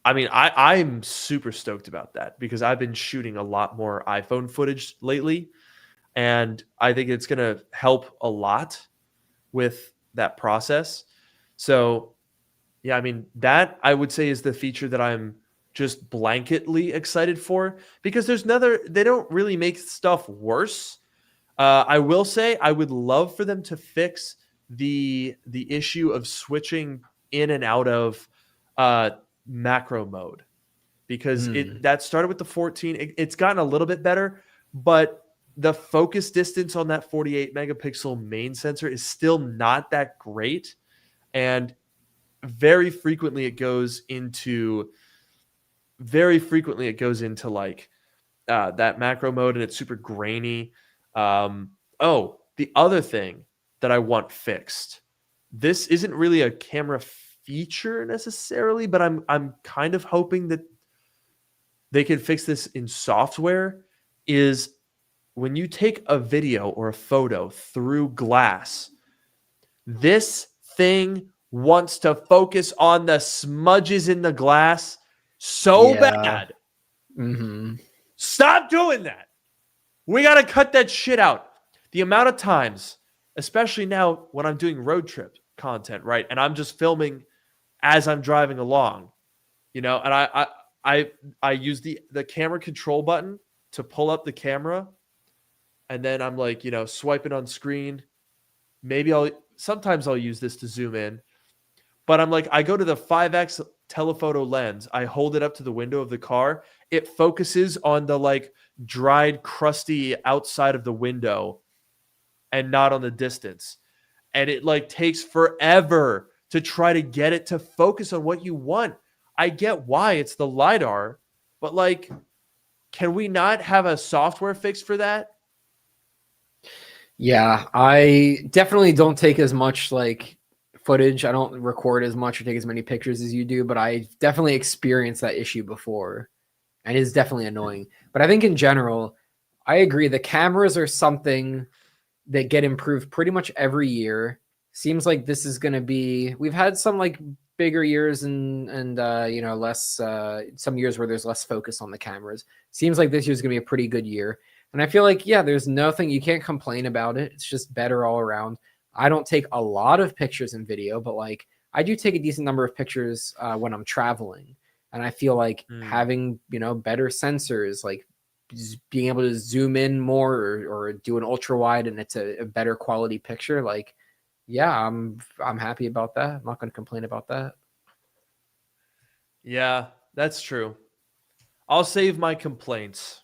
I mean, I'm super stoked about that because I've been shooting a lot more iPhone footage lately. And I think it's going to help a lot with that process. So, yeah, I mean, that I would say is the feature that I'm just blanketly excited for because they don't really make stuff worse. I will say I would love for them to fix the issue of switching in and out of macro mode because that started with the 14. It's gotten a little bit better, but the focus distance on that 48 megapixel main sensor is still not that great. And very frequently it goes into like that macro mode and it's super grainy. The other thing that I want fixed, this isn't really a camera feature necessarily, but I'm kind of hoping that they can fix this in software, is when you take a video or a photo through glass, this thing wants to focus on the smudges in the glass so bad. Mm-hmm. Stop doing that. We got to cut that shit out. The amount of times, especially now when I'm doing road trip content, right? And I'm just filming as I'm driving along, and I use the camera control button to pull up the camera, and then I'm like, swiping on screen. Sometimes I'll use this to zoom in, but I'm like, I go to the 5x telephoto lens. I hold it up to the window of the car. It focuses on the like dried, crusty outside of the window and not on the distance. And it like takes forever to try to get it to focus on what you want. I get why it's the LiDAR, but like, can we not have a software fix for that? Yeah, I definitely don't take as much like footage. I don't record as much or take as many pictures as you do, but I definitely experienced that issue before, and it's definitely annoying. But I think in general, I agree. The cameras are something that get improved pretty much every year. Seems like this is going to be. We've had some like bigger years and less some years where there's less focus on the cameras. Seems like this year's going to be a pretty good year. And I feel like, yeah, there's nothing, you can't complain about it. It's just better all around. I don't take a lot of pictures and video, but like I do take a decent number of pictures when I'm traveling. And I feel like having, better sensors, like being able to zoom in more or do an ultra wide and it's a better quality picture. Like, yeah, I'm happy about that. I'm not going to complain about that. Yeah, that's true. I'll save my complaints.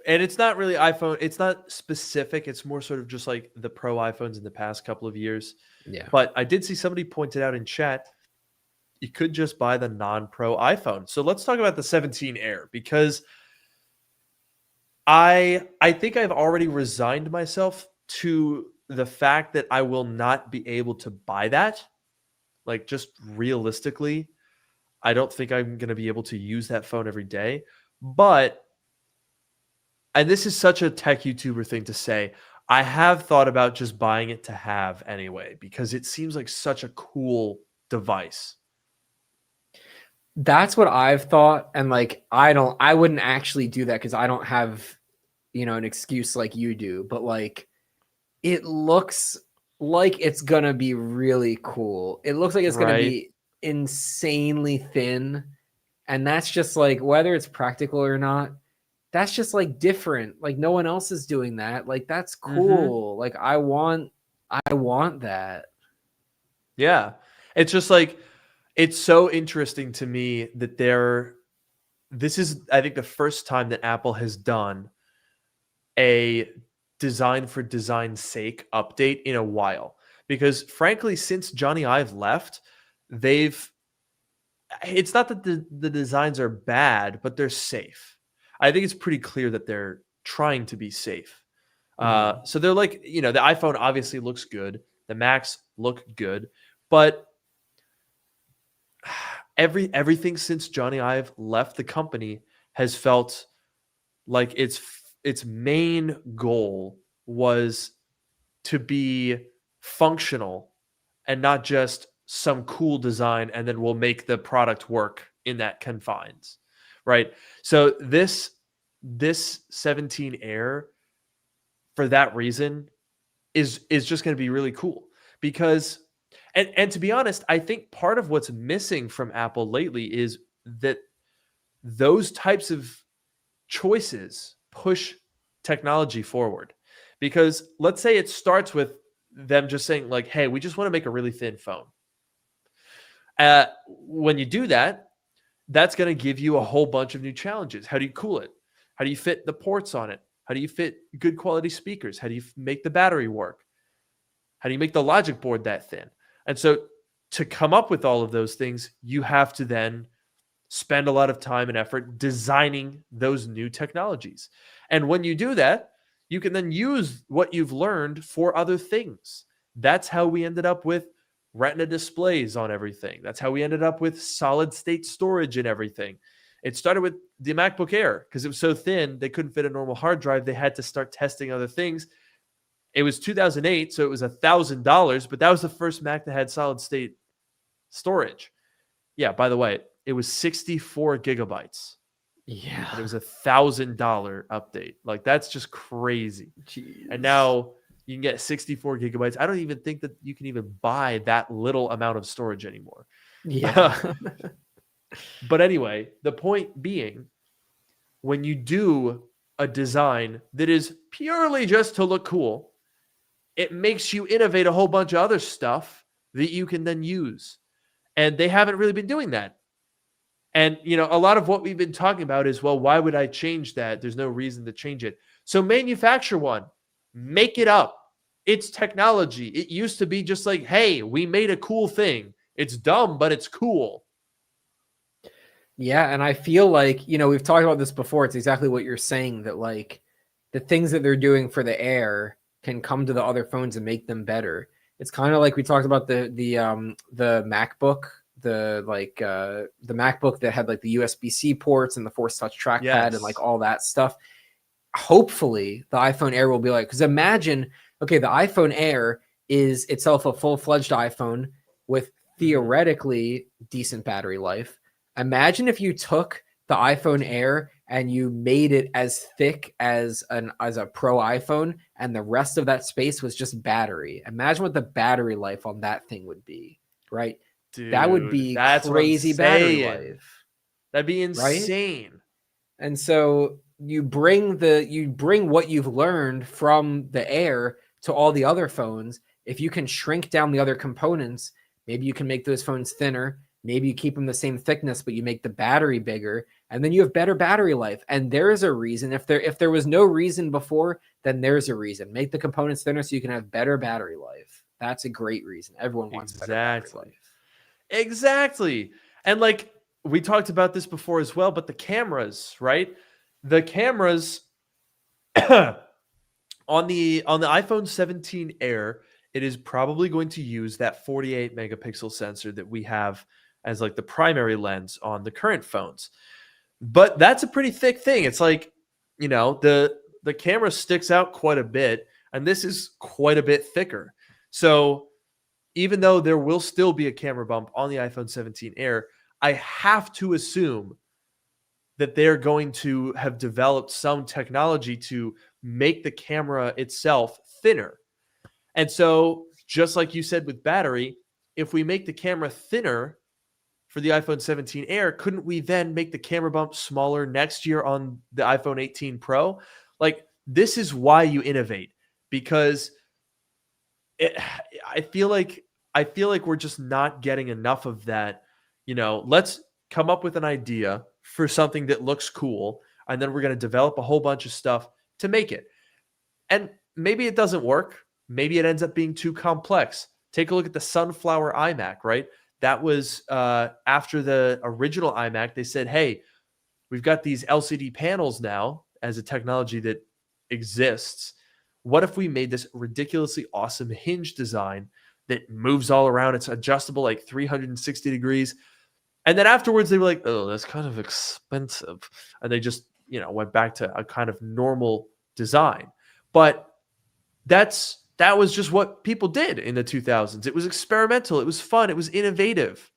And it's not really iPhone. It's not specific. It's more sort of just like the Pro iPhones in the past couple of years. Yeah. But I did see somebody pointed out in chat, you could just buy the non-Pro iPhone. So let's talk about the 17 Air, because I think I've already resigned myself to the fact that I will not be able to buy that. Like, just realistically, I don't think I'm going to be able to use that phone every day. But, and this is such a tech YouTuber thing to say, I have thought about just buying it to have anyway, because it seems like such a cool device. That's what I've thought. And like, I wouldn't actually do that because I don't have, an excuse like you do. But like, it looks like it's going to be really cool. It looks like it's going to be insanely thin. And that's just like, whether it's practical or not, that's just like different. Like no one else is doing that. Like that's cool. Like I want that. Yeah. It's just like, it's so interesting to me that this is, I think, the first time that Apple has done a design for design's sake update in a while. Because frankly, since Johnny Ive left, it's not that the designs are bad, but they're safe. I think it's pretty clear that they're trying to be safe. So they're like, the iPhone obviously looks good. The Macs look good, but everything since Johnny Ive left the company has felt like its main goal was to be functional and not just some cool design and then we'll make the product work in that confines, right? So this 17 Air, for that reason, is just going to be really cool because and to be honest, I think part of what's missing from Apple lately is that those types of choices push technology forward. Because let's say it starts with them just saying like, hey, we just want to make a really thin phone. When you do that, that's going to give you a whole bunch of new challenges. How do you cool it? How do you fit the ports on it? How do you fit good quality speakers? How do you make the battery work? How do you make the logic board that thin? And so to come up with all of those things, you have to then spend a lot of time and effort designing those new technologies. And when you do that, you can then use what you've learned for other things. That's how we ended up with Retina displays on everything. That's how we ended up with solid state storage and everything. It started with the MacBook Air because it was so thin, they couldn't fit a normal hard drive. They had to start testing other things. It was 2008, so it was $1,000, but that was the first Mac that had solid state storage. Yeah, by the way, it was 64 gigabytes. Yeah. and it was $1,000 update. Like, that's just crazy. Jeez. And now you can get 64 gigabytes. I don't even think that you can even buy that little amount of storage anymore. Yeah. But anyway, the point being, when you do a design that is purely just to look cool, it makes you innovate a whole bunch of other stuff that you can then use. And they haven't really been doing that. And, a lot of what we've been talking about is, well, why would I change that? There's no reason to change it. So manufacture one, make it up. It's technology. It used to be just like, hey, we made a cool thing. It's dumb, but it's cool. Yeah, and I feel like, we've talked about this before. It's exactly what you're saying, that like the things that they're doing for the Air can come to the other phones and make them better. It's kind of like we talked about the MacBook, the MacBook that had like the USB-C ports and the Force Touch trackpad and like all that stuff. Hopefully the iPhone Air will be like, because imagine, okay, the iPhone Air is itself a full-fledged iPhone with theoretically decent battery life. Imagine if you took the iPhone Air and you made it as thick as a Pro iPhone, and the rest of that space was just battery. Imagine what the battery life on that thing would be, right? Dude, that would be that's crazy battery life. That'd be insane. Right? And so you bring what you've learned from the Air to all the other phones. If you can shrink down the other components, maybe you can make those phones thinner. Maybe you keep them the same thickness, but you make the battery bigger, and then you have better battery life. And there's a reason. If there was no reason before, then there's a reason. Make the components thinner so you can have better battery life. That's a great reason. Everyone wants better battery life. Exactly. And like we talked about this before as well, but the cameras, right? The cameras on the iPhone 17 Air, it is probably going to use that 48 megapixel sensor that we have as like the primary lens on the current phones. But that's a pretty thick thing. It's like, the camera sticks out quite a bit, and this is quite a bit thicker. So even though there will still be a camera bump on the iPhone 17 Air, I have to assume that they're going to have developed some technology to make the camera itself thinner. And so, just like you said with battery, if we make the camera thinner for the iPhone 17 Air, couldn't we then make the camera bump smaller next year on the iPhone 18 Pro? Like, this is why you innovate, because I feel like we're just not getting enough of that. Let's come up with an idea for something that looks cool, and then we're going to develop a whole bunch of stuff to make it. And maybe it doesn't work. Maybe it ends up being too complex. Take a look at the Sunflower iMac, right? That was after the original iMac. They said, hey, we've got these LCD panels now as a technology that exists. What if we made this ridiculously awesome hinge design that moves all around? It's adjustable like 360 degrees. And then afterwards, they were like, oh, that's kind of expensive. And they just, went back to a kind of normal design. But that was just what people did in the 2000s. It was experimental. It was fun. It was innovative.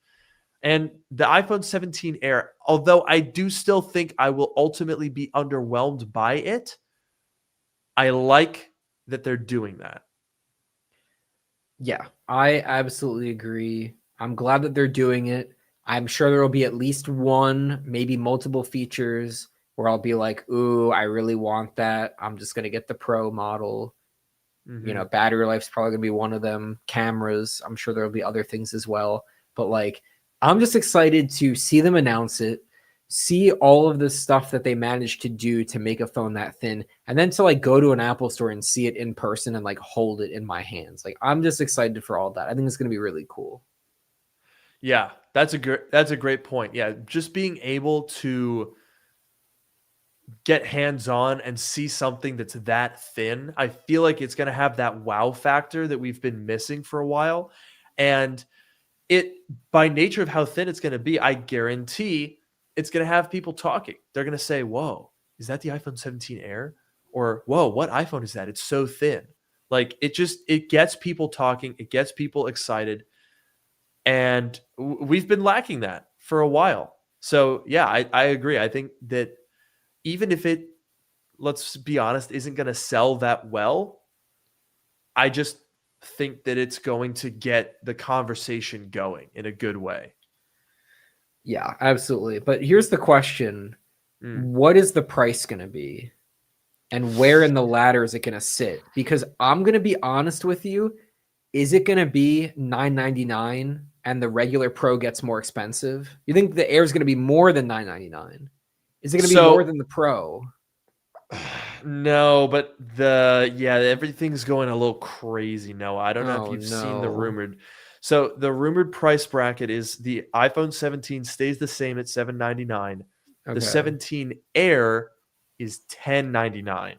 And the iPhone 17 Air, although I do still think I will ultimately be underwhelmed by it, I like that they're doing that. Yeah, I absolutely agree. I'm glad that they're doing it. I'm sure there will be at least one, maybe multiple features where I'll be like, ooh, I really want that. I'm just going to get the Pro model. Mm-hmm. Battery life's probably going to be one of them. Cameras, I'm sure there'll be other things as well. But like, I'm just excited to see them announce it, see all of the stuff that they managed to do to make a phone that thin, and then to like go to an Apple store and see it in person and like hold it in my hands. Like, I'm just excited for all that. I think it's going to be really cool. Yeah, that's a great point. Yeah, just being able to get hands-on and see something that's that thin, I feel like it's going to have that wow factor that we've been missing for a while. And it, by nature of how thin it's going to be, I guarantee it's going to have people talking. They're going to say, whoa, is that the iPhone 17 Air? Or, whoa, what iPhone is that? It's so thin. Like, it gets people talking. It gets people excited. And we've been lacking that for a while. So yeah, I agree. I think that even if it, let's be honest, isn't going to sell that well, I just think that it's going to get the conversation going in a good way. Yeah, absolutely. But here's the question. What is the price going to be? And where in the ladder is it going to sit? Because I'm going to be honest with you. Is it going to be $999 and the regular Pro gets more expensive? You think the Air is going to be more than $999? Is it going to be more than the Pro? No, but everything's going a little crazy now. I don't know if you've seen the rumored. So the rumored price bracket is the iPhone 17 stays the same at $799. Okay. The 17 Air is $1099.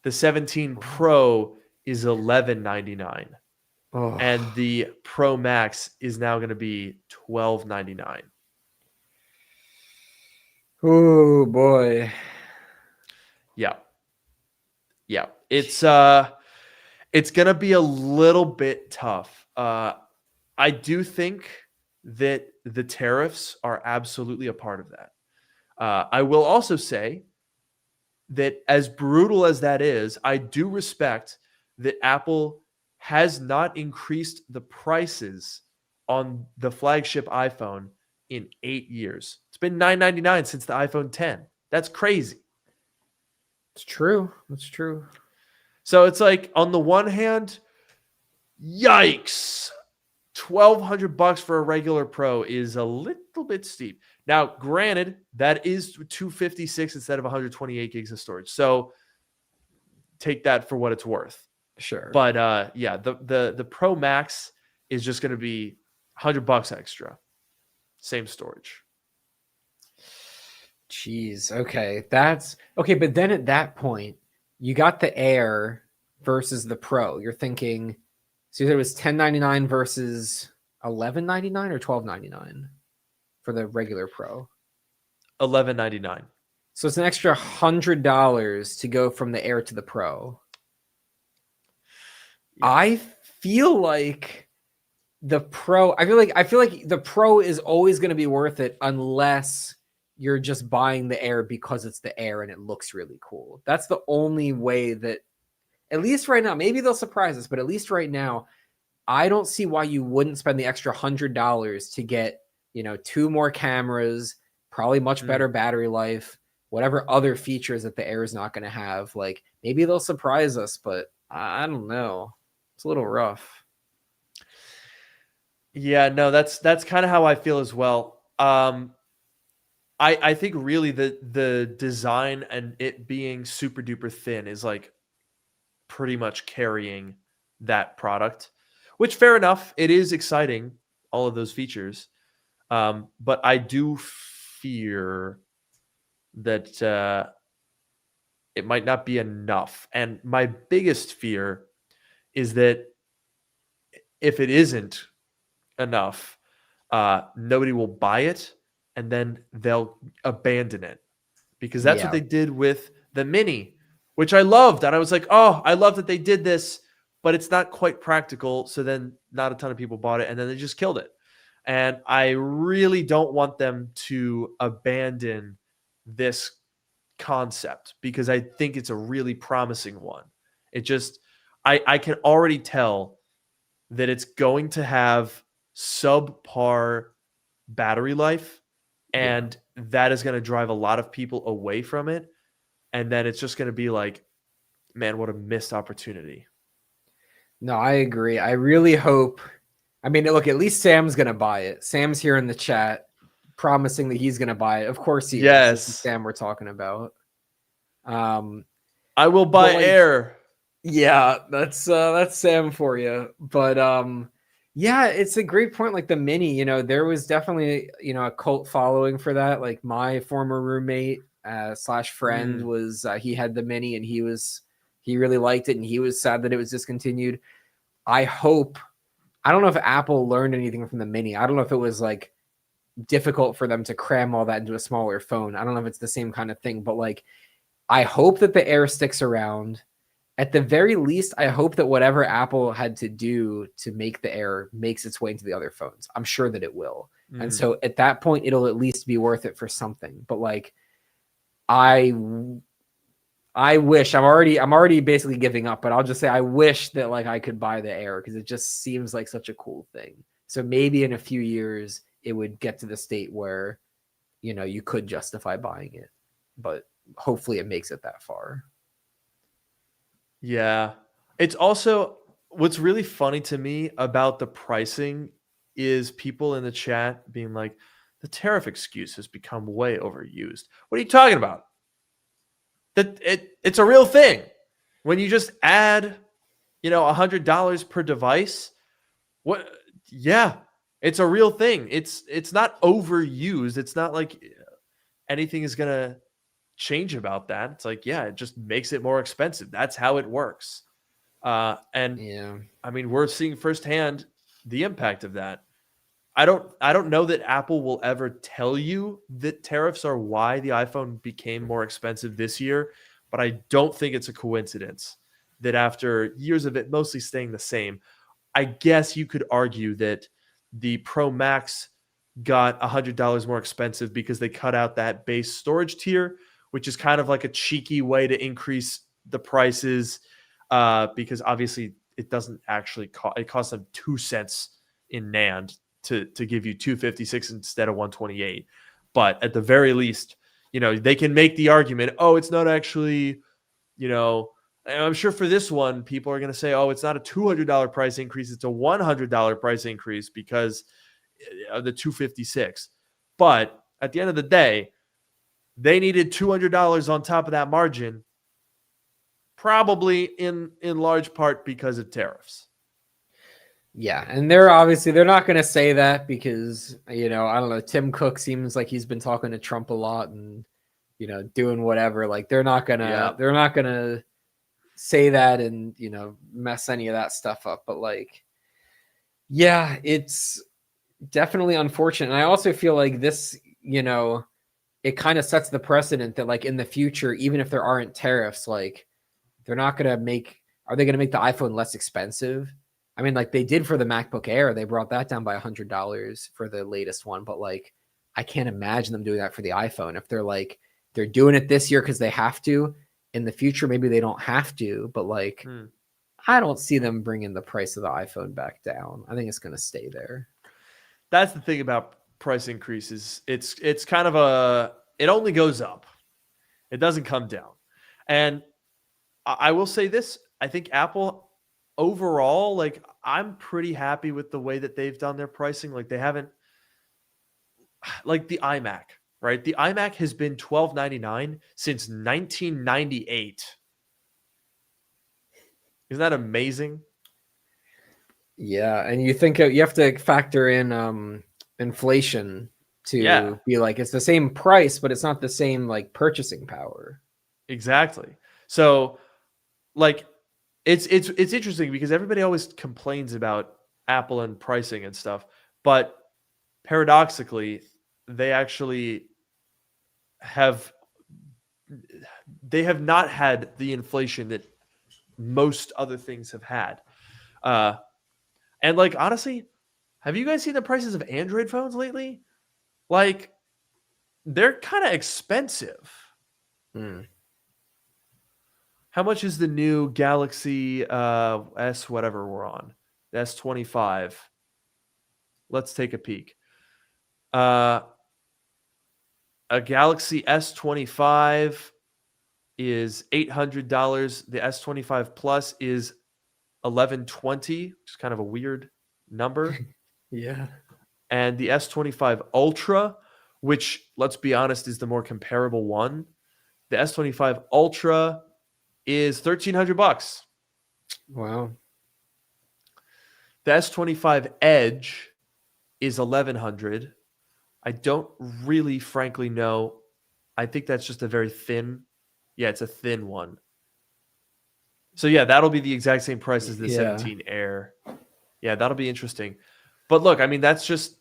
The 17 Pro is $1199. And the Pro Max is now going to be $1299. Oh boy. Yeah. It's going to be a little bit tough. I do think that the tariffs are absolutely a part of that. I will also say that as brutal as that is, I do respect that Apple has not increased the prices on the flagship iPhone in 8 years. It's been $999 since the iPhone 10. That's crazy. It's true. It's true. So it's like, on the one hand, yikes, $1,200 for a regular Pro is a little bit steep. Now, granted, that is 256 instead of 128 gigs of storage. So take that for what it's worth. Sure. But the Pro Max is just going to be $100 extra. Same storage. Jeez. Okay. That's okay. But then at that point, you got the Air versus the Pro. You're thinking, so it was $1099 versus $1199 or $1299 for the regular Pro. $1199. So it's an extra $100 to go from the Air to the Pro. Yeah. I feel like the Pro. I feel like the Pro is always going to be worth it unless you're just buying the Air because it's the Air and it looks really cool. That's the only way that, at least right now, maybe they'll surprise us, but at least right now, I don't see why you wouldn't spend the extra $100 to get, 2 more cameras, probably much better battery life, whatever other features that the Air is not going to have. Like, maybe they'll surprise us, but I don't know. It's a little rough. Yeah, no, that's kind of how I feel as well. I think really the design and it being super duper thin is like pretty much carrying that product, which, fair enough, it is exciting, all of those features. But I do fear that it might not be enough. And my biggest fear is that if it isn't enough, nobody will buy it and then they'll abandon it, because that's what they did with the Mini, which I loved. And I was like, oh, I love that they did this, but it's not quite practical. So then not a ton of people bought it and then they just killed it. And I really don't want them to abandon this concept, because I think it's a really promising one. It just, I can already tell that it's going to have subpar battery life, and that is going to drive a lot of people away from it. And then it's just going to be like, man, what a missed opportunity. No, I agree. I really hope. I mean, look, at least Sam's going to buy it. Sam's here in the chat promising that he's going to buy it. Of course he is. This is Sam we're talking about. I will buy Air. Yeah, that's Sam for you. But yeah, it's a great point. Like the Mini, there was definitely, a cult following for that. Like my former roommate / friend was, he had the Mini and he really liked it and he was sad that it was discontinued. I don't know if Apple learned anything from the Mini. I don't know if it was like difficult for them to cram all that into a smaller phone. I don't know if it's the same kind of thing, but like, I hope that the Air sticks around. At the very least, I hope that whatever Apple had to do to make the Air makes its way into the other phones. I'm sure that it will. And so at that point, it'll at least be worth it for something. But like, I wish I'm already basically giving up, but I'll just say I wish that like I could buy the Air because it just seems like such a cool thing. So maybe in a few years it would get to the state where, you know, you could justify buying it, but hopefully it makes it that far. Yeah. It's also what's really funny to me about the pricing is people in the chat being like, the tariff excuse has become way overused. What are you talking about? It's a real thing. When you just add, you know, $100 per device, what? Yeah, it's a real thing. It's not overused. It's not like anything is gonna change about that. It's like, yeah, it just makes it more expensive. That's how it works. And Yeah. I mean, we're seeing firsthand the impact of that. I don't know that Apple will ever tell you that tariffs are why the iPhone became more expensive this year, but I don't think it's a coincidence that after years of it mostly staying the same, I guess you could argue that the Pro Max got $100 more expensive because they cut out that base storage tier, which is kind of like a cheeky way to increase the prices because obviously it doesn't actually cost. It costs them 2 cents in NAND to give you 256 instead of 128. But at the very least, you know, they can make the argument, oh, it's not actually, you know, and I'm sure for this one, people are going to say, oh, it's not a $200 price increase. It's a $100 price increase because of the 256. But at the end of the day, they needed $200 on top of that margin, probably in large part because of tariffs. Yeah, and they're not going to say that because, you know, I don't know, Tim Cook seems like he's been talking to Trump a lot and, you know, doing whatever. Like they're not going to say that and, you know, mess any of that stuff up, but like, yeah, it's definitely unfortunate. And I also feel like this, you know, it kind of sets the precedent that like in the future, even if there aren't tariffs, like are they going to make the iPhone less expensive? I mean, like they did for the MacBook Air, they brought that down by $100 for the latest one, but like I can't imagine them doing that for the iPhone. If they're doing it this year because they have to, in the future maybe they don't have to, but like I don't see them bringing the price of the iPhone back down. I think it's going to stay there. That's the thing about price increases. It's kind of it only goes up. It doesn't come down. And I will say this, I think Apple overall, like I'm pretty happy with the way that they've done their pricing. Like they haven't, like the iMac, right? The iMac has been $12.99 since 1998. Isn't that amazing? Yeah, and you think you have to factor in inflation to be like it's the same price, but it's not the same like purchasing power. Exactly. So, like, it's interesting because everybody always complains about Apple and pricing and stuff, but paradoxically, they actually have not had the inflation that most other things have had. And like honestly, have you guys seen the prices of Android phones lately? Like they're kind of expensive. How much is the new Galaxy S whatever we're on? The S25. Let's take a peek. A Galaxy S25 is $800. The S25 Plus is $1,120, which is kind of a weird number. Yeah. And the S25 Ultra, which let's be honest is the more comparable one, the S25 Ultra is $1,300. Wow. The S25 Edge is $1,100. I don't really, frankly, know. I think that's just a very thin. Yeah, it's a thin one. So yeah, that'll be the exact same price as the 17 Air. Yeah, that'll be interesting. But look, I mean, that's just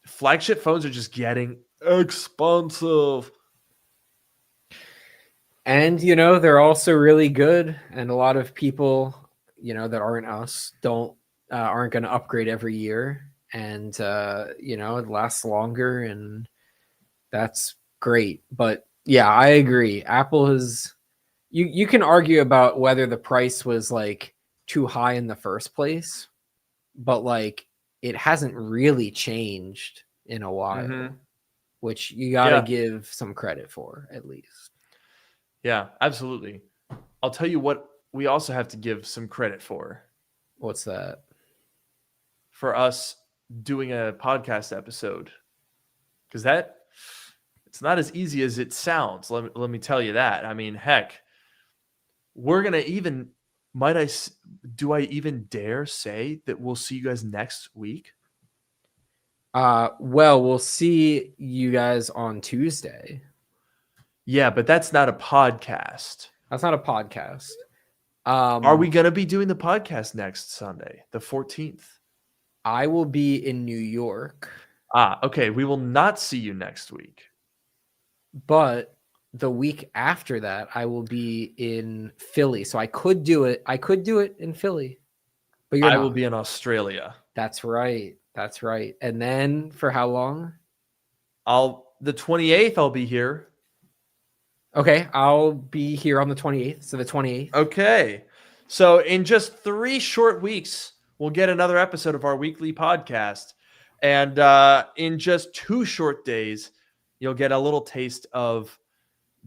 flagship phones are just getting expensive. And, you know, they're also really good. And a lot of people, you know, that aren't us aren't going to upgrade every year. and it lasts longer, and that's great. But yeah, I agree. Apple has you can argue about whether the price was like too high in the first place, but like it hasn't really changed in a while, which you got to give some credit for at least. Yeah, absolutely. I'll tell you what we also have to give some credit for. What's that? For us doing a podcast episode. Because it's not as easy as it sounds. Let me tell you that. I mean, heck, we're going to even, do I even dare say that we'll see you guys next week? Well, we'll see you guys on Tuesday. Yeah, but that's not a podcast. That's not a podcast. Are we going to be doing the podcast next Sunday, the 14th? I will be in New York. Okay. We will not see you next week. But the week after that, I will be in Philly. So I could do it. I could do it in Philly. But I will be in Australia. That's right. That's right. And then for how long? The 28th, I'll be here. Okay, I'll be here on the 28th. So the 28th. Okay. So in just 3 short weeks, we'll get another episode of our weekly podcast. And in just 2 short days, you'll get a little taste of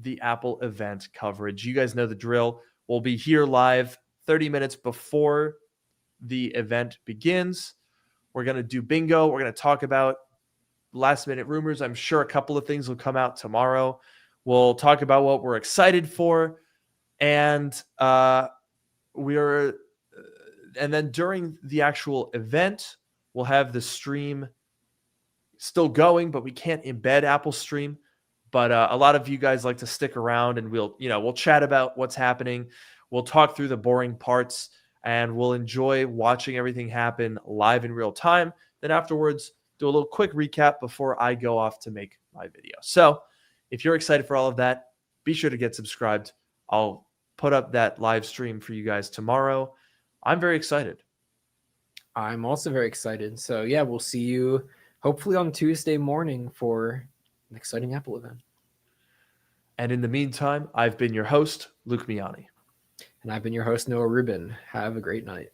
the Apple event coverage. You guys know the drill. We'll be here live 30 minutes before the event begins. We're going to do bingo. We're going to talk about last minute rumors. I'm sure a couple of things will come out tomorrow. We'll talk about what we're excited for. And and then during the actual event, we'll have the stream still going, but we can't embed Apple Stream. But a lot of you guys like to stick around, and we'll chat about what's happening. We'll talk through the boring parts, and we'll enjoy watching everything happen live in real time. Then afterwards, do a little quick recap before I go off to make my video. So if you're excited for all of that, be sure to get subscribed. I'll put up that live stream for you guys tomorrow. I'm very excited. I'm also very excited. So yeah, we'll see you hopefully on Tuesday morning for an exciting Apple event. And in the meantime, I've been your host, Luke Miani. And I've been your host, Noah Rubin. Have a great night.